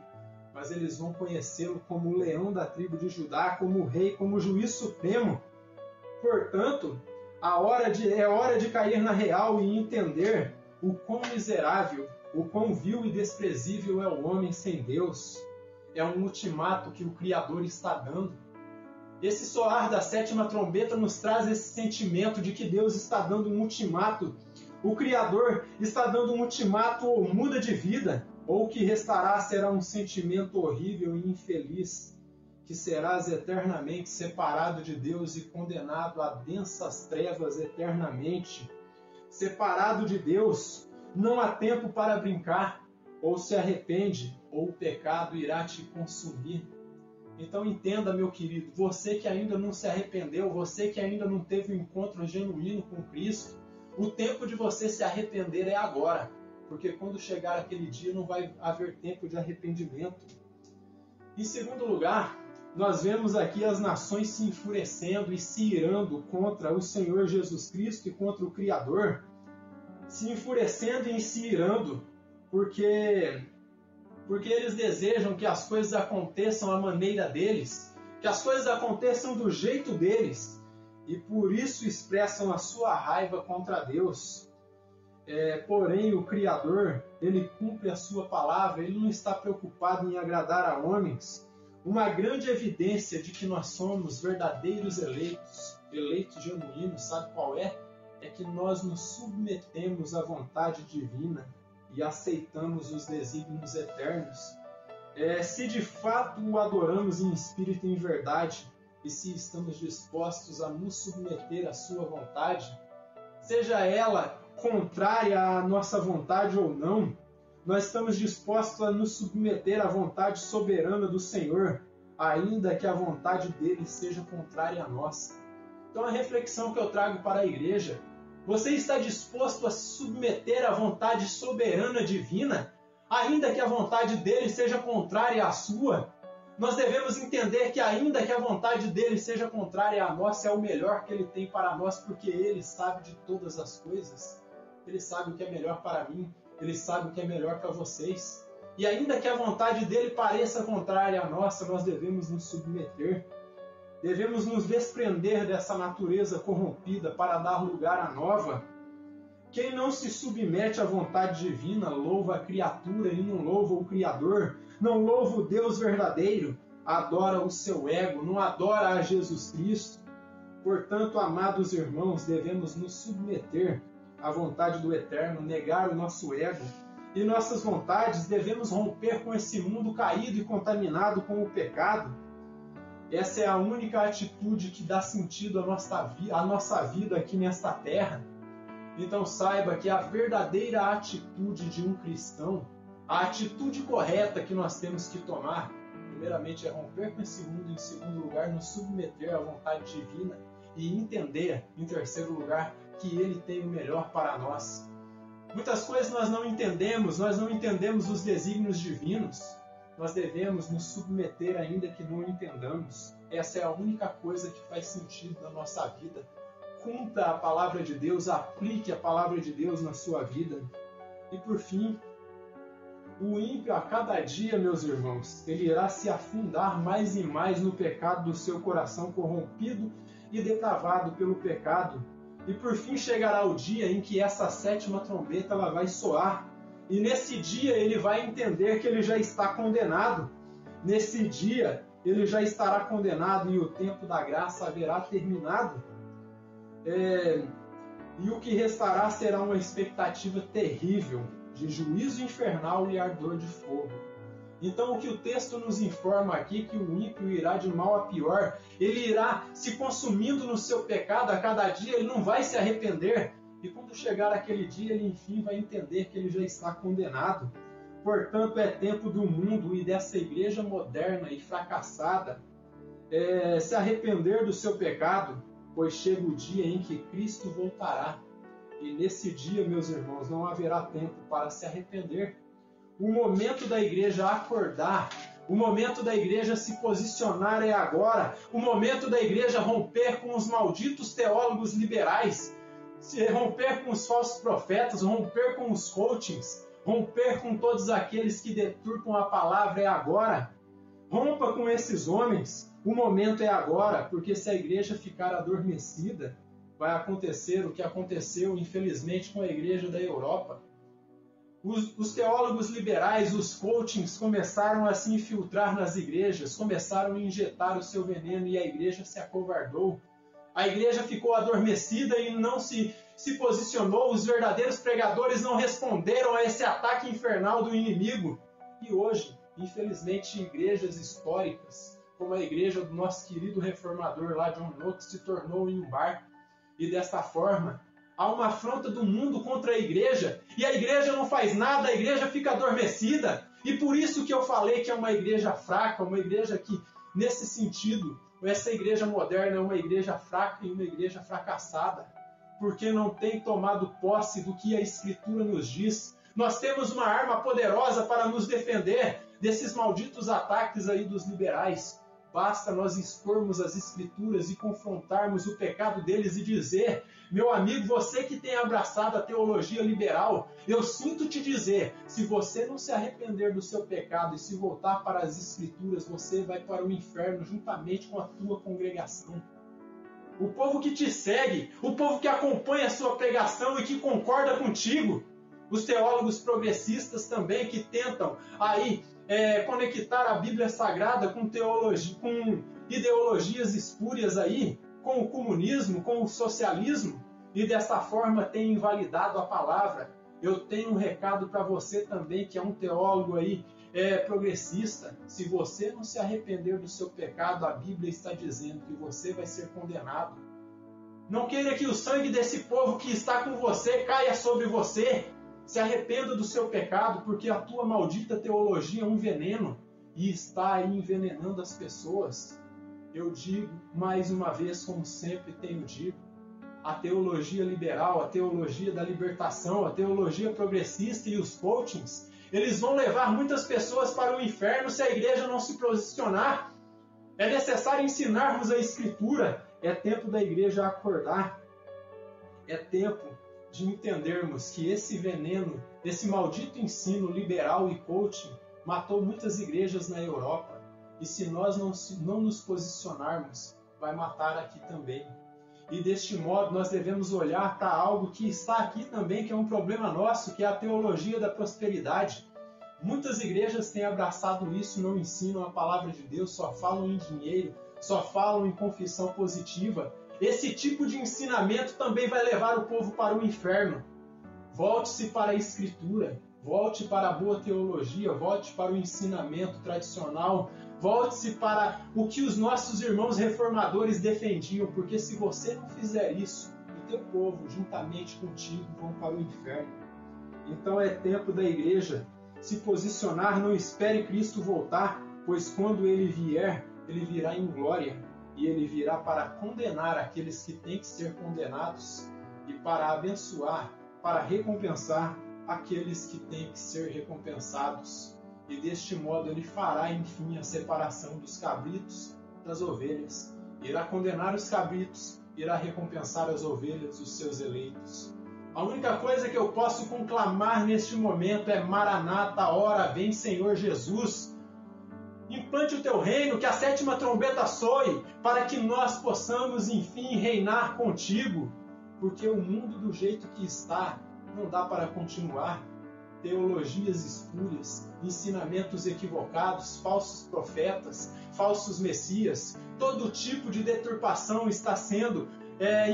mas eles vão conhecê-lo como o leão da tribo de Judá, como o rei, como o juiz supremo. Portanto, é hora de cair na real e entender o quão miserável, o quão vil e desprezível é o homem sem Deus. É um ultimato que o Criador está dando. Esse soar da 7ª trombeta nos traz esse sentimento de que Deus está dando um ultimato. O Criador está dando um ultimato: ou muda de vida, ou o que restará será um sentimento horrível e infeliz, que que serás eternamente separado de Deus e condenado a densas trevas eternamente. Separado de Deus, não há tempo para brincar, ou se arrepende, ou o pecado irá te consumir. Então entenda, meu querido, você que ainda não se arrependeu, você que ainda não teve um encontro genuíno com Cristo, o tempo de você se arrepender é agora, porque quando chegar aquele dia não vai haver tempo de arrependimento. Em segundo lugar, nós vemos aqui as nações se enfurecendo e se irando contra o Senhor Jesus Cristo e contra o Criador, se enfurecendo e se irando, porque eles desejam que as coisas aconteçam à maneira deles, que as coisas aconteçam do jeito deles, e por isso expressam a sua raiva contra Deus. Porém, o Criador, ele cumpre a sua palavra, ele não está preocupado em agradar a homens. Uma grande evidência de que nós somos verdadeiros eleitos genuínos, sabe qual é? É que nós nos submetemos à vontade divina e aceitamos os desígnios eternos. Se de fato o adoramos em espírito e em verdade, e se estamos dispostos a nos submeter à sua vontade, seja ela contrária à nossa vontade ou não, nós estamos dispostos a nos submeter à vontade soberana do Senhor, ainda que a vontade dele seja contrária à nossa. Então a reflexão que eu trago para a igreja: você está disposto a se submeter à vontade soberana divina, ainda que a vontade dele seja contrária à sua? Nós devemos entender que ainda que a vontade dele seja contrária à nossa, é o melhor que ele tem para nós, porque ele sabe de todas as coisas. Ele sabe o que é melhor para mim, ele sabe o que é melhor para vocês. E ainda que a vontade dele pareça contrária à nossa, nós devemos nos submeter. Devemos nos desprender dessa natureza corrompida para dar lugar à nova. Quem não se submete à vontade divina louva a criatura e não louva o Criador, não louva o Deus verdadeiro, adora o seu ego, não adora a Jesus Cristo. Portanto, amados irmãos, devemos nos submeter à vontade do Eterno, negar o nosso ego e nossas vontades, devemos romper com esse mundo caído e contaminado com o pecado. Essa é a única atitude que dá sentido à nossa vida aqui nesta terra. Então saiba que a verdadeira atitude de um cristão, a atitude correta que nós temos que tomar, primeiramente é romper com esse mundo, em segundo lugar, nos submeter à vontade divina e entender, em terceiro lugar, que ele tem o melhor para nós. Muitas coisas nós não entendemos os desígnios divinos. Nós devemos nos submeter ainda que não entendamos. Essa é a única coisa que faz sentido na nossa vida. Cumpra a palavra de Deus, aplique a palavra de Deus na sua vida. E por fim, o ímpio a cada dia, meus irmãos, ele irá se afundar mais e mais no pecado do seu coração corrompido e depravado pelo pecado. E por fim chegará o dia em que essa sétima trombeta ela vai soar. E nesse dia ele vai entender que ele já está condenado. Nesse dia ele já estará condenado e o tempo da graça haverá terminado. E o que restará será uma expectativa terrível de juízo infernal e ardor de fogo. Então o que o texto nos informa aqui, que o ímpio irá de mal a pior, ele irá se consumindo no seu pecado a cada dia, ele não vai se arrepender. E quando chegar aquele dia, ele enfim vai entender que ele já está condenado. Portanto, é tempo do mundo e dessa igreja moderna e fracassada se arrepender do seu pecado, pois chega o dia em que Cristo voltará. E nesse dia, meus irmãos, não haverá tempo para se arrepender. O momento da igreja acordar, o momento da igreja se posicionar é agora. O momento da igreja romper com os malditos teólogos liberais, se romper com os falsos profetas, romper com os coachings, romper com todos aqueles que deturpam a palavra é agora. Rompa com esses homens. O momento é agora, porque se a igreja ficar adormecida, vai acontecer o que aconteceu, infelizmente, com a igreja da Europa. Os teólogos liberais, os coachings, começaram a se infiltrar nas igrejas, começaram a injetar o seu veneno e a igreja se acovardou. A igreja ficou adormecida e não se posicionou, os verdadeiros pregadores não responderam a esse ataque infernal do inimigo. E hoje, infelizmente, igrejas históricas, como a igreja do nosso querido reformador lá, John Knox, se tornou em um bar. E desta forma, há uma afronta do mundo contra a igreja, e a igreja não faz nada, a igreja fica adormecida. E por isso que eu falei que é uma igreja fraca, uma igreja que, nesse sentido, essa igreja moderna é uma igreja fraca e uma igreja fracassada, porque não tem tomado posse do que a Escritura nos diz. Nós temos uma arma poderosa para nos defender desses malditos ataques aí dos liberais. Basta nós expormos as Escrituras e confrontarmos o pecado deles e dizer: meu amigo, você que tem abraçado a teologia liberal, eu sinto te dizer, se você não se arrepender do seu pecado e se voltar para as Escrituras, você vai para o inferno juntamente com a tua congregação. O povo que te segue, o povo que acompanha a sua pregação e que concorda contigo, os teólogos progressistas também que tentam aí conectar a Bíblia Sagrada com ideologias espúrias aí, com o comunismo, com o socialismo, e dessa forma tem invalidado a palavra. Eu tenho um recado para você também, que é um teólogo aí progressista. Se você não se arrepender do seu pecado, a Bíblia está dizendo que você vai ser condenado. Não queira que o sangue desse povo que está com você caia sobre você. Se arrependa do seu pecado, porque a tua maldita teologia é um veneno e está aí envenenando as pessoas. Eu digo mais uma vez, como sempre tenho dito, a teologia liberal, a teologia da libertação, a teologia progressista e os coachings, eles vão levar muitas pessoas para o inferno se a igreja não se posicionar. É necessário ensinarmos a Escritura. É tempo da igreja acordar. É tempo de entendermos que esse veneno, esse maldito ensino liberal e coaching matou muitas igrejas na Europa. E se nós não nos posicionarmos, vai matar aqui também. E deste modo nós devemos olhar para algo que está aqui também, que é um problema nosso, que é a teologia da prosperidade. Muitas igrejas têm abraçado isso, não ensinam a palavra de Deus, só falam em dinheiro, só falam em confissão positiva. Esse tipo de ensinamento também vai levar o povo para o inferno. Volte-se para a Escritura, volte para a boa teologia, volte para o ensinamento tradicional, volte-se para o que os nossos irmãos reformadores defendiam, porque se você não fizer isso, o teu povo, juntamente contigo, vão para o inferno. Então é tempo da igreja se posicionar, não espere Cristo voltar, pois quando Ele vier, Ele virá em glória. E Ele virá para condenar aqueles que têm que ser condenados e para abençoar, para recompensar aqueles que têm que ser recompensados. E deste modo Ele fará, enfim, a separação dos cabritos das ovelhas. Irá condenar os cabritos, irá recompensar as ovelhas, os seus eleitos. A única coisa que eu posso conclamar neste momento é: Maranata, ora vem Senhor Jesus. Implante o teu reino, que a 7ª trombeta soe, para que nós possamos, enfim, reinar contigo. Porque o mundo do jeito que está, não dá para continuar. Teologias espúrias, ensinamentos equivocados, falsos profetas, falsos messias, todo tipo de deturpação está sendo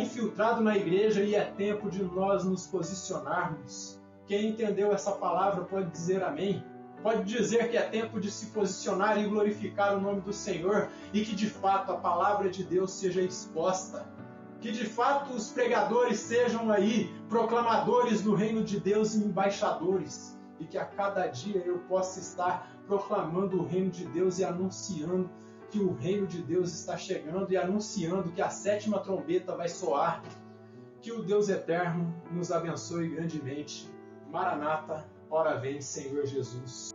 infiltrado na igreja e é tempo de nós nos posicionarmos. Quem entendeu essa palavra pode dizer amém. Pode dizer que é tempo de se posicionar e glorificar o nome do Senhor e que de fato a palavra de Deus seja exposta. Que de fato os pregadores sejam aí proclamadores do reino de Deus e embaixadores. E que a cada dia eu possa estar proclamando o reino de Deus e anunciando que o reino de Deus está chegando e anunciando que a 7ª trombeta vai soar. Que o Deus eterno nos abençoe grandemente. Maranata, ora vem Senhor Jesus.